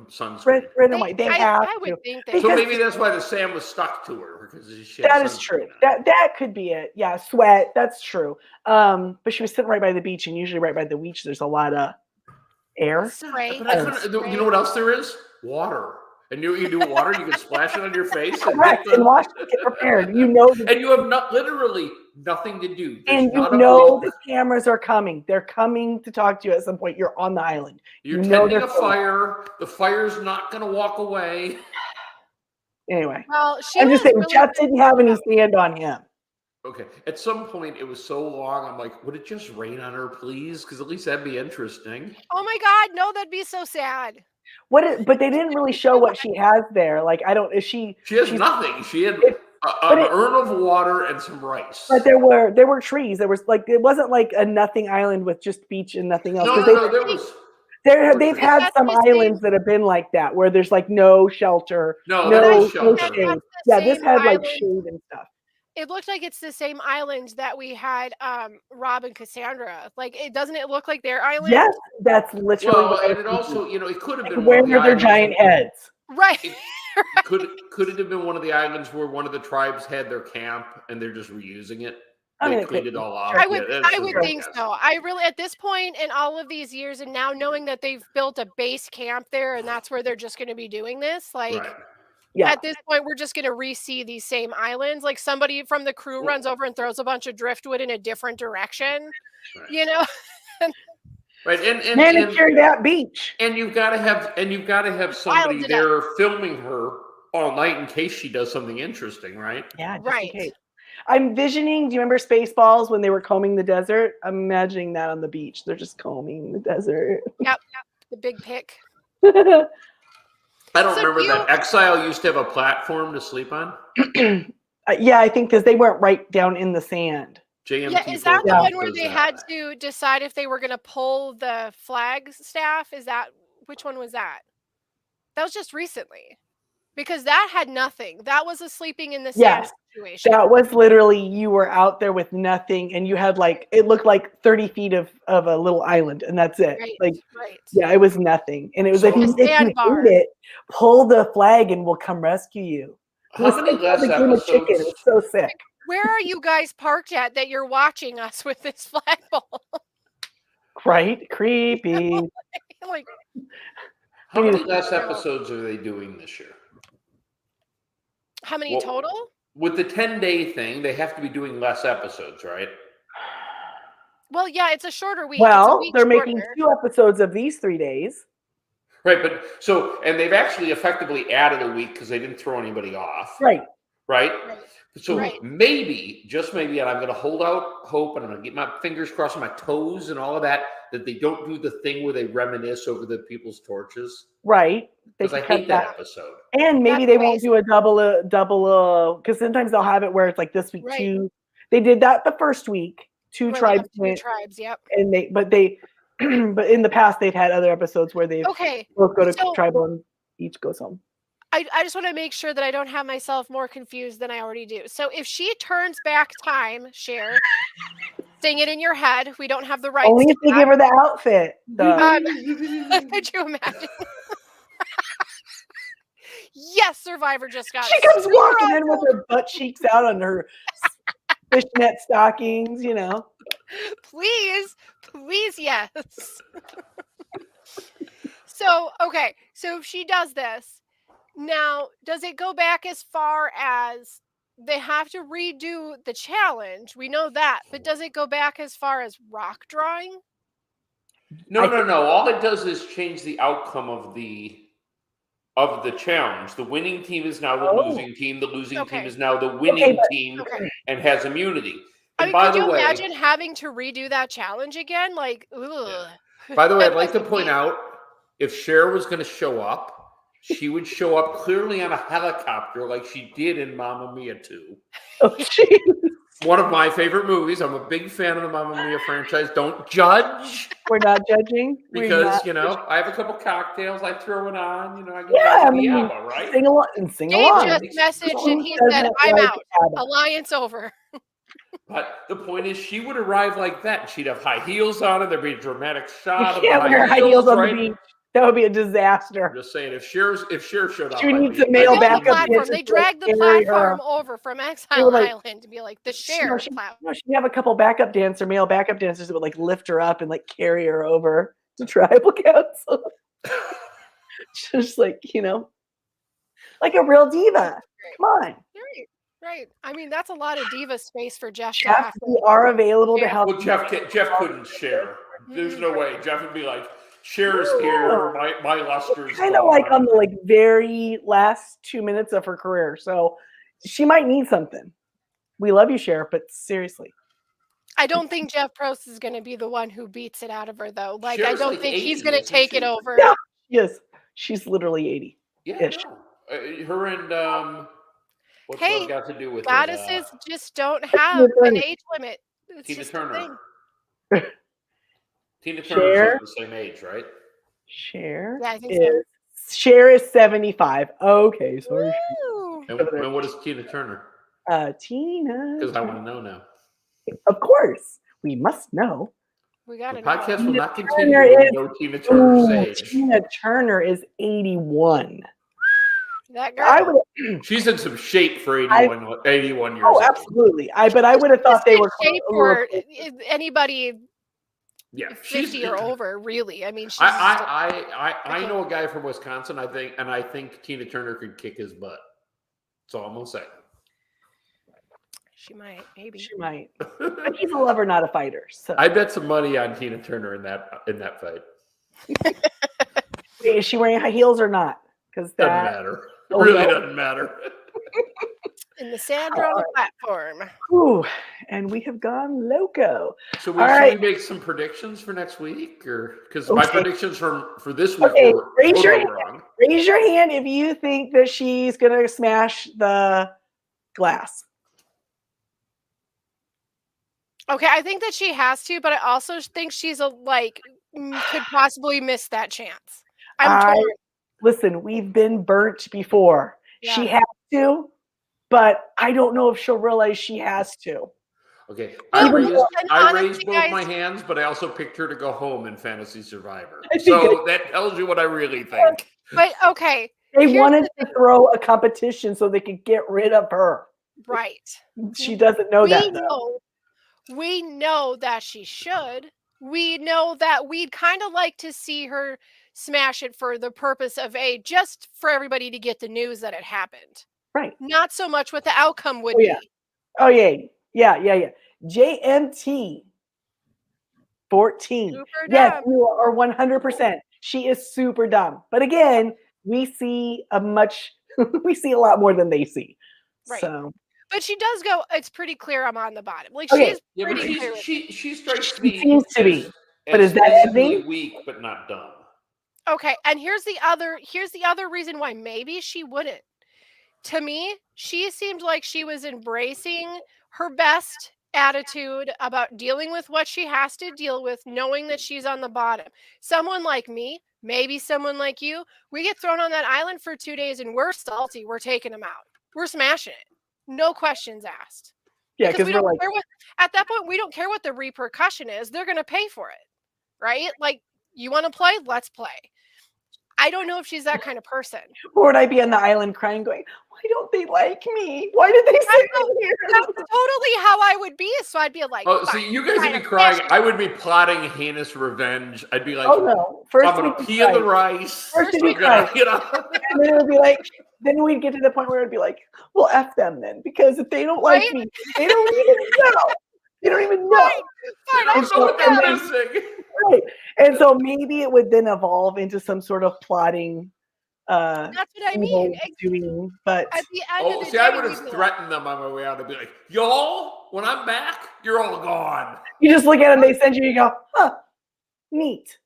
sunscreen. Red and white. They have I to. would think they So Because- maybe that's why the Sam was stuck to her because she had That is sunscreen true. on. That could be it. Yeah, sweat. That's true. But she was sitting right by the beach, and usually right by the beach, there's a lot of air. Spray. But you know what else there is? Water. And you can do water. You can splash it on your face. Correct. And wash it, get prepared. You know, And you have literally nothing to do. There's and you not a know place- the cameras are coming. They're coming to talk to you at some point. You're on the island. You're you know tending they're a fire. The fire's not going to walk away. Anyway, Well, she I'm just was saying, really Jeff didn't have any sand on him. Okay. At some point, it was so long. I'm like, would it just rain on her, please? Because at least that'd be interesting. Oh my God, no, that'd be so sad. But they didn't really show what she has there. Like, I don't. Is she? She has she's- nothing. She had It- an urn of water and some rice. But there were trees. There was like it wasn't like a nothing island with just beach and nothing else. no, 'Cause there was they've had That's some the same- islands that have been like that where there's like no shelter, no no shelter. shade. That's the Yeah, this same had like island. shade and stuff. It looked like it's the same island that we had Rob and Cassandra. Like, doesn't it look like their island? Yes, that's literally Well, what I and was it also, thinking. it could have Like, been where one of are the their islands- giant heads? Right. Could it have been one of the islands where one of the tribes had their camp and they're just reusing it? I They mean, it cleaned could it all out. I would, Yeah, that's I would what think guess. so. I really, at this point in all of these years, and now knowing that they've built a base camp there, and that's where they're just going to be doing this, like Right. Yeah, at this point, we're just going to re-see these same islands. Like somebody from the crew runs over and throws a bunch of driftwood in a different direction. Right. You know, Right, Right, and Manicure that beach. and you've got to have somebody it up. there filming her all night in case she does something interesting, right? Yeah, just Right. in case. I'm visioning, do you remember Spaceballs when they were combing the desert? I'm imagining that on the beach. They're just combing the desert. Yep. The big pick. I don't So remember do that. Exile used to have a platform to sleep on. Yeah, I think because they weren't right down in the sand. JMT Yeah, is that the Yeah. one where does they that. had to decide if they were going to pull the flag staff? Which one was that? That was just recently. Because that had nothing. That was a sleeping in the sand Yes, situation. that was literally you were out there with nothing, and you had like it looked like 30 feet of a little island, and that's it. Right, Like, right. yeah, it was nothing, and it was So like a if you sandbar. hate it, pull the flag, and we'll come rescue you. It was How many like less the game of chicken. It episodes? was so sick. Where are you guys parked at that you're watching us with this flagpole? Right? Creepy. Like, How many less episodes are they doing this year? how many Well, total? With the 10-day thing, they have to be doing less episodes, right? Well, yeah, it's a shorter week. It's a Well, week they're making shorter. 2 episodes of these 3 days. Right, but and they've actually effectively added a week because they didn't throw anybody off. Right. Right? Right. So Right. maybe, just maybe, and I'm going to hold out hope and I'm going to get my fingers crossed and my toes and all of that they don't do the thing where they reminisce over the people's torches. Right. They Because I can cut hate that episode. And maybe That's they won't do a double, because sometimes they'll have it where it's like this week Right. 2. They did that the first week. 2 Where they tribes have two went, tribes, yep. and but in the past they've had other episodes where they've Okay. both go to so- tribal and each goes home. I just want to make sure that I don't have myself more confused than I already do. So if she turns back time, Cher, sing it in your head. We don't have the rights Only to if they that. give her the outfit. Could you imagine? Yes, Survivor just got She comes super walking in with awesome. her butt cheeks out on her fishnet stockings, you know. Please, yes. So, okay. So if she does this, now, does it go back as far as they have to redo the challenge? We know that. But does it go back as far as rock drawing? No. All it does is change the outcome of the challenge. The winning team is now the losing team. The losing team is now the winning team and has immunity. I And mean, by could the you way, imagine having to redo that challenge again? Like, ugh. by the way, I'd That like to doesn't point mean- out if Cher was going to show up, she would show up clearly on a helicopter like she did in Mamma Mia 2. Oh, jeez. One of my favorite movies. I'm a big fan of the Mamma Mia franchise. Don't judge. We're not judging. Because, I have a couple cocktails, I throw it on, I go Yeah, back I to mean, Diablo, right? Sing along and sing Dave along. just messaged and he Who said, doesn't I'm like out. ABBA? Alliance over. But the point is, she would arrive like that. She'd have high heels on, and there'd be a dramatic shot of You the can't wear high high heels on right? the beach. That would be a I'm disaster. just saying, if Cher showed up, She I'd needs be- a male I'd be- They backup platform. dancers They to, like, dragged the carry her. platform over from Exile were like- Island to be like the No, share she, platform. no, she'd have a couple male backup dancers that would like lift her up and like carry her over to tribal council. Just like, like a real diva. Come on. Right. I mean, that's a lot of diva space for Jeff to Jeff, have. we are available to Yeah. help. Well, Jeff couldn't share. There's no way. Jeff would be like, Cher's here. My luster's Kind of gone." like on the very last 2 minutes of her career. So she might need something. We love you, Sheriff, but seriously. I don't think Jeff Probst is going to be the one who beats it out of her, though. Like, I Cher's don't like think he's 80, going to isn't take she? it over. Yeah. Yes, she's literally 80. Yeah, ish. no. Her and what's Hey, that got to do with Goddesses just don't have an age limit. It's Tina just a Turner. thing. Tina Cher? Turner's like the same age, right? Cher Yeah, I think so. Cher is 75. Okay, sorry. Woo! And what is Tina Turner? Tina. Because I want to know now. Of course, we must know. We The got to podcast know. will not Turner continue with is- no Tina Turner's Ooh, age. Tina Turner is 81. That girl. I would. She's in some shape for 81 years Oh, old. absolutely. But I would have thought they were. shape for anybody Yeah, 50 or over, really. I mean, she's I know a guy from Wisconsin. I think Tina Turner could kick his butt. That's all I'm gonna say. She might, maybe. She might. But he's a lover, not a fighter. So I bet some money on Tina Turner in that fight. wait, is she wearing high heels or not? Because Doesn't that matter. Oh, Really no. doesn't matter. In the Sandra on the platform. Whew, and we have gone loco. So All should right. we make some predictions for next week, or because my Okay. predictions for this week Okay, were raise your totally hand. wrong. Raise your hand if you think that she's gonna smash the glass. Okay, I think that she has to, but I also think she's could possibly miss that chance. I'm torn. Listen, we've been burnt before. She Yeah. has to, but I don't know if she'll realize she has to. Okay, Well, Even though- I honestly, raised both guys- my hands, but I also picked her to go home in Fantasy Survivor. I think So that tells you what I really think. But okay, They Here's wanted to throw a competition so they could get rid of her. right. She doesn't know that though. We know that she should. We know that we'd kind of like to see her smash it for the purpose of just for everybody to get the news that it happened. Right. Not so much what the outcome would Oh, yeah. be. Oh yeah. JMT 14. Super Yes, dumb. you are 100%. She is super dumb. But again, we see a lot more than they see. Right. So But she does go, it's pretty clear I'm on the bottom. Like Okay. she's Yeah, but pretty clear. she strikes She me seems to be. as, But as is that physically ending? weak, but not dumb. Okay, and here's the other reason why maybe she wouldn't. To me, she seemed like she was embracing her best attitude about dealing with what she has to deal with, knowing that she's on the bottom. Someone like me, maybe someone like you, we get thrown on that island for 2 days and we're salty. We're taking them out. We're smashing it. No questions asked. yeah, Because because we we're don't like, care at that point, we don't care what the repercussion is. They're going to pay for it. Right? Like, you want to play? Let's play. I don't know if she's that kind of person. or would I be on the island crying, going, why don't they like me? Why did they send me here? That's totally how I would be. So I'd be like, Oh, fine, see, you guys would fine, be I'm crying. smashing I would be plotting heinous revenge. I'd be like, Oh no! First I'm gonna we'd pee in the cry. rice. First I'm we'd gonna, cry. And then it would be like, then we'd get to the point where it'd be like, well, F them then, because if they don't like Right? me, they don't even know. They don't even know. Fine, I don't And know what and they're then- missing. Right. And so maybe it would then evolve into some sort of plotting, That's what I evil mean. doing. But At the end of Oh, the see, day, I would we'd have be like, threatened them on my way out. I'd be like, y'all, when I'm back, you're all gone. you just look at them, they send you, you go, huh, neat.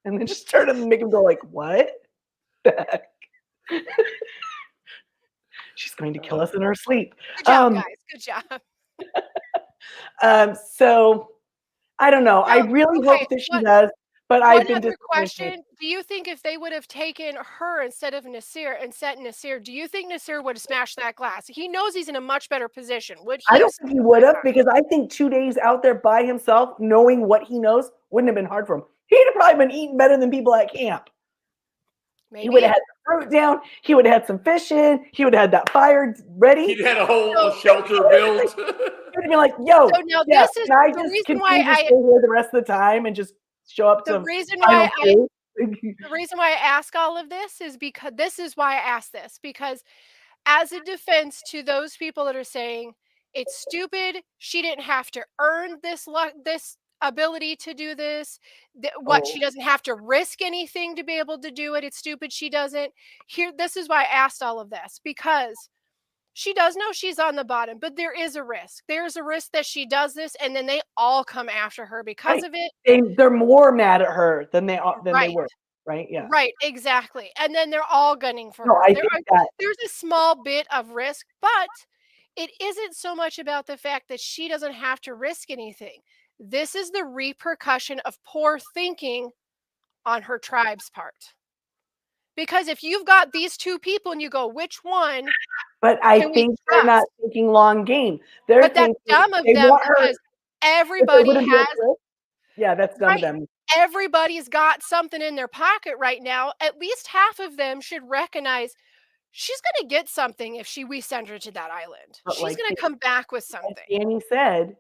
And then just turn them and make them go like, what the heck? She's going to kill us in her sleep. good job, guys. Good job. So I don't know. I No, really okay, hope that she does, but I've One been other disappointed. question. Do you think if they would have taken her instead of Nasir and set Nasir, do you think Nasir would have smashed that glass? He knows he's in a much better position. Would he I don't have think he would have, because I think 2 days out there by himself, knowing what he knows, wouldn't have been hard for him. He'd have probably been eating better than people at camp. maybe? He would have had the fruit down. He would have had some fish in. He would have had that fire ready. He'd had a whole So- shelter built. He would have been like, yo, So now yeah, this is can I the just reason why continue to I stay here the rest of the time and just show up the to reason final why I two? the reason why I ask all of this is because this is why I ask this, because as a defense to those people that are saying it's stupid, she didn't have to earn this this ability to do this, she doesn't have to risk anything to be able to do it. It's stupid she doesn't. This is why I asked all of this, because she does know she's on the bottom, but there is a risk. There's a risk that she does this and then they all come after her because Right. of it. They're more mad at her than they Right. were, right? Yeah. Right, exactly. And then they're all gunning for No, her. I think that. There's a small bit of risk, but it isn't so much about the fact that she doesn't have to risk anything. This is the repercussion of poor thinking on her tribe's part. Because if you've got these two people and you go, which one? But I Can we think they're not trust? thinking long game. They're But that's thinking dumb of they them want her. because if they everybody wouldn't be has at risk, yeah, that's dumb of Right. them. everybody's got something in their pocket right now. At least half of them should recognize she's going to get something if we send her to that island. But She's like going to come back with something, Danny said,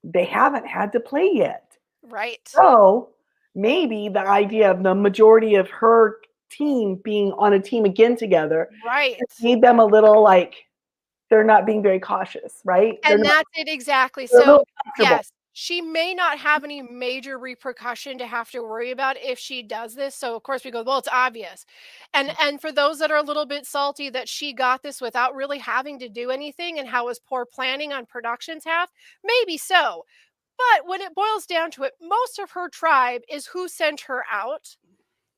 they haven't had to play yet. right? So maybe the idea of the majority of her team being on a team again together Right. made them a little like, they're not being very cautious, right? They're And not, that's it exactly. they're a So, little comfortable. yes, she may not have any major repercussion to have to worry about if she does this. So, of course, we go, well, it's obvious. And for those that are a little bit salty that she got this without really having to do anything and how it was poor planning on production's half, maybe so. But when it boils down to it, most of her tribe is who sent her out.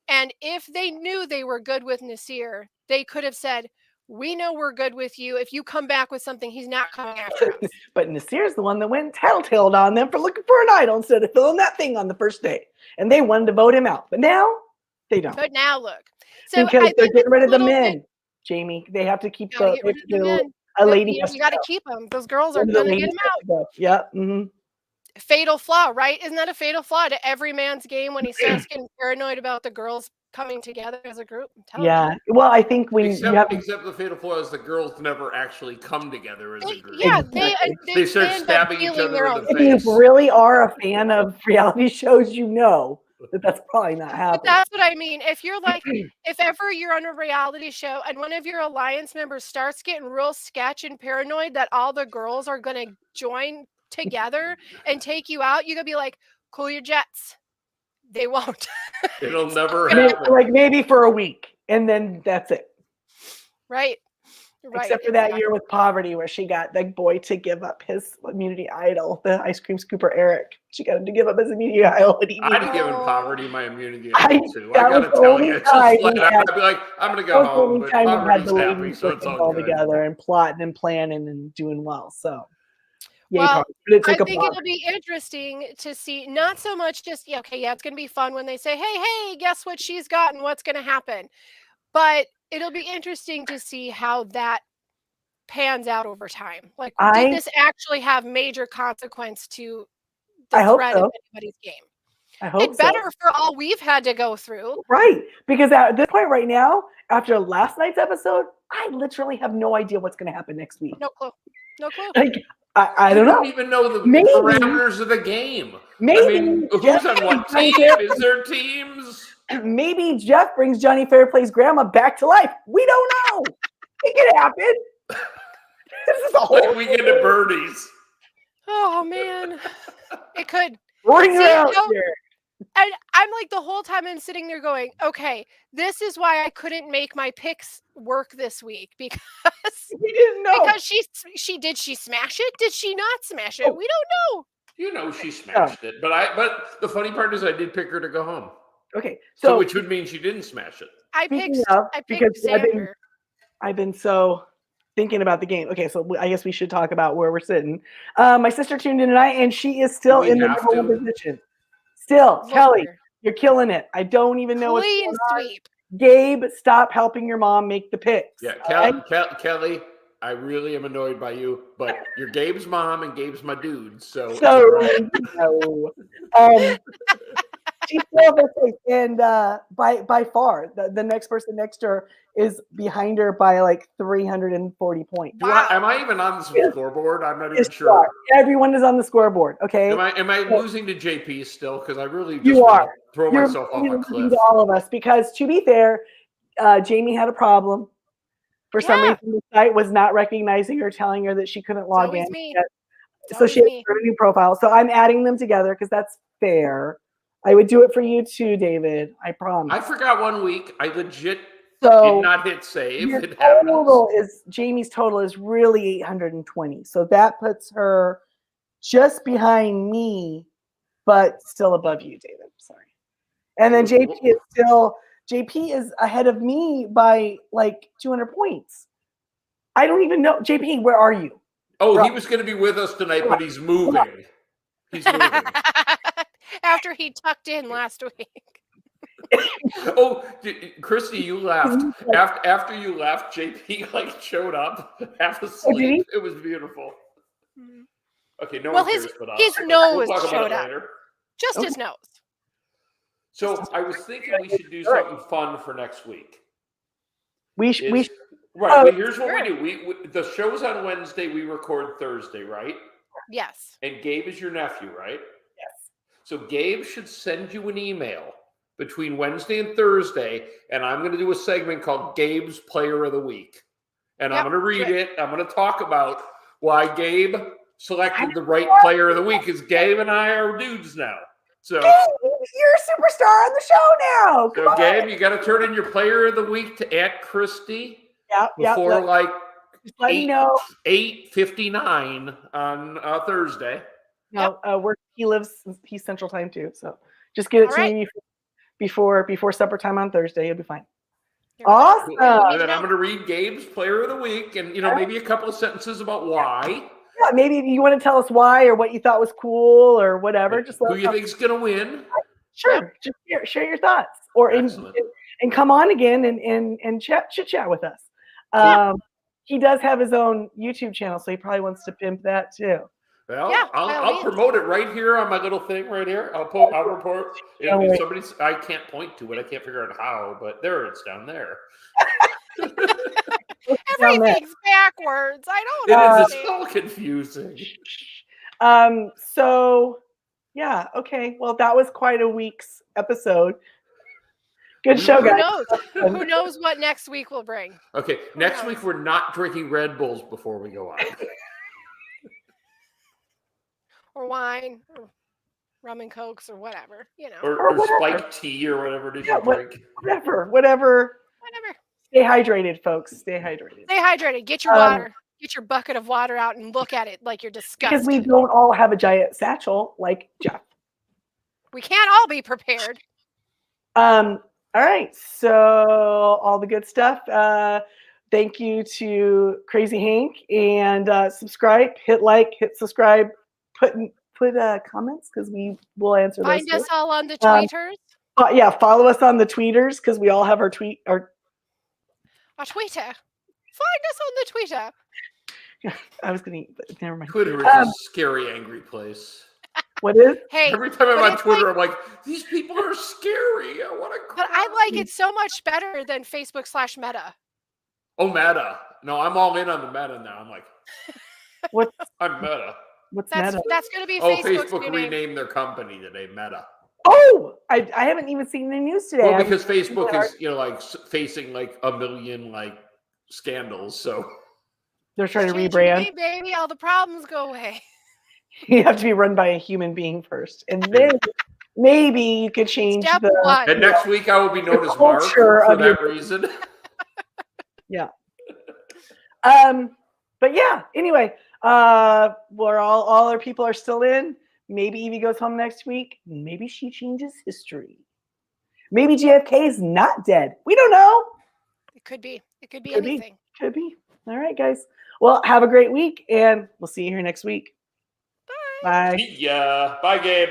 And if they knew they were good with Nasir, they could have said, we know we're good with you. If you come back with something, he's not coming after us. But Nasir's the one that went and tattletaled on them for looking for an idol instead of filling that thing on the first day. And they wanted to vote him out. But now they don't. But now look. So Because I they're think getting rid of the little bit- men, Jamie. They have to keep Gotta the, get rid of the the- men. a But, lady. you know, has you to got to go. keep them. Those girls are One of the going to get ladies them has out. to go. Yep. Mm-hmm. Fatal flaw, right? Isn't that a fatal flaw to every man's game when he starts getting paranoid about the girls coming together as a group? I'm telling Yeah. you. Well, I think when you have Except the fatal flaw is the girls never actually come together as a group. Yeah, Exactly. They start end up stabbing each feeling other their in own the if face. you really are a fan of reality shows, you know that that's probably not But happening. that's what I mean. If you're like, if ever you're on a reality show and one of your alliance members starts getting real sketch and paranoid that all the girls are going to join together and take you out, you're going to be like, cool your jets. They won't. It'll never Maybe- happen. like maybe for a week, and then that's it. Right. Except for that year with Poverty, where she got the boy to give up his immunity idol, the ice cream scooper Eric. She got him to give up his immunity idol. And he I'd have needed- given Poverty my immunity I- too. that I gotta was the tell only you, time just we let, had- I'd be like, I'm gonna that go was the home, only but time we had Poverty's the happy, ladies so it's working all all good. together and plotting and planning and doing well. So, yay, Well, Poverty. But it I took a think pause. it'll be interesting to see, not so much just, yeah, okay, yeah, it's going to be fun when they say, hey, guess what she's got and what's going to happen. But it'll be interesting to see how that pans out over time. Like, did this actually have major consequence to the I hope threat so. of anybody's game? I hope It so. better for all we've had to go through. Right. Because at this point right now, after last night's episode, I literally have no idea what's going to happen next week. No clue. No clue. Like, I don't You know. don't even know the Maybe- parameters of the game. Maybe I mean, who's Jeff on what Johnny team? Fair- Is there teams? Maybe Jeff brings Johnny Fairplay's grandma back to life. We don't know. It could happen. This is a whole Like Weekend at Birdies. Oh, man. It could. Bring her See, out no. here. And I'm like, the whole time I'm sitting there going, okay, this is why I couldn't make my picks work this week because We didn't know. because did she smash it? Did she not smash it? Oh. We don't know. You know she smashed it, but the funny part is I did pick her to go home, Okay, so so which would mean she didn't smash it. I Speaking picked of, I because picked I've been- Xander. I've been so thinking about the game. Okay, so I guess we should talk about where we're sitting. My sister tuned in tonight, and she is still Do we in the have number one to? position. Still, Look Kelly, her. you're killing it. I don't even know what's Clean going on. sweep. Gabe, stop helping your mom make the picks. Yeah, all right? Kelly, I really am annoyed by you, but you're Gabe's mom and Gabe's my dude, so. So no. She's still first place, and by far the next person next to her is behind her by like 340 points. Am I even on the scoreboard? I'm not even Yes, you sure. are. Everyone is on the scoreboard. Okay, Am I losing to JP still? Because I really just You want are. to throw You're myself off a losing cliff. to all of us because, to be fair, Jamie had a problem. For some Yeah. reason, the site was not recognizing her, telling her that she couldn't log always in. me. yet. It's So she always has me. to start a new profile. So I'm adding them together because that's fair. I would do it for you too, David. I promise. I forgot one week. I legit So did not hit save. your It happens. total is Jamie's total is really 820. So that puts her just behind me, but still above you, David. Sorry. And then JP is ahead of me by like 200 points. I don't even know. JP, where are you? Oh, he Bro. was going to be with us tonight, but he's moving. He's moving. After he tucked in last week. Oh, Christy, you laughed. After you left, JP like showed up half asleep. did he? It was beautiful. Okay, no Well, one his- cares but us. his We'll nose talk about showed it up. later. Just Okay. his nose. So I was thinking we should do something fun for next week. We Right. Oh, But here's what sure. we do. We the show's on Wednesday. We record Thursday, right? Yes. And Gabe is your nephew, right? Yes. So Gabe should send you an email between Wednesday and Thursday, and I'm going to do a segment called Gabe's Player of the Week. and Yep, I'm going to read good. it. I'm going to talk about why Gabe selected the right player of the week, because Gabe and I are dudes now. So, Hey, you're a superstar on the show now. Come so on. Gabe, you got to turn in your player of the week to @Christy before like just let me know. 8:59 on Thursday. No, he's Central Time too. So just get it All to right. me before supper time on Thursday. You'll be fine. You're right. Awesome. And then I'm going to read Gabe's player of the week, and maybe a couple of sentences about why. Yeah, maybe you want to tell us why or what you thought was cool or whatever. Just let Who us you know. think's going to win? Sure. Just share your thoughts or Excellent. and come on again and chit chat with us. He does have his own YouTube channel, so he probably wants to pimp that too. Well, Yeah, I'll promote it right here on my little thing right here. I'll report. If somebody's, I can't point to it. I can't figure out how, but there it's down there. Everything's backwards. I don't It is. understand. It's all confusing. So yeah, okay. Well, that was quite a week's episode. Good show, Who guys. knows? Who knows what next week will bring? Okay, next week we're not drinking Red Bulls before we go on. Or wine, or rum and cokes, or whatever, Or spiked tea or whatever it is you drink. Whatever. Whatever. Stay hydrated, folks. Stay hydrated. Stay hydrated. Get your water. Get your bucket of water out and look at it like you're disgusted. Because we don't all have a giant satchel like Jeff. We can't all be prepared. All right. So all the good stuff. Thank you to Crazy Hank, and subscribe, hit like, hit subscribe, put comments because we will answer those. Find us all on the tweeters. Yeah, follow us on the tweeters because we all have our Twitter. Find us on the Twitter. I was gonna, but never mind. Twitter is a scary, angry place. What is? Hey, every time I'm on Twitter, I'm like, these people are scary. I want to cry. But I like it so much better than Facebook/Meta. Oh, Meta. No, I'm all in on the Meta now. I'm like, I'm Meta. What's Meta? That's going to be Facebook renamed their company today, Meta. Oh, I haven't even seen the news today. Well, because Facebook is like facing like a million like scandals, so they're trying to rebrand. Baby, all the problems go away. You have to be run by a human being first, and then maybe you could change Step one. And next week I will be known as Mark for that reason. Yeah. But yeah. Anyway, we're all our people are still in. Maybe Evie goes home next week. Maybe she changes history. Maybe JFK is not dead. We don't know. It could be. It could be anything. Could be. All right, guys. Well, have a great week, and we'll see you here next week. Bye. See ya. Bye, Gabe.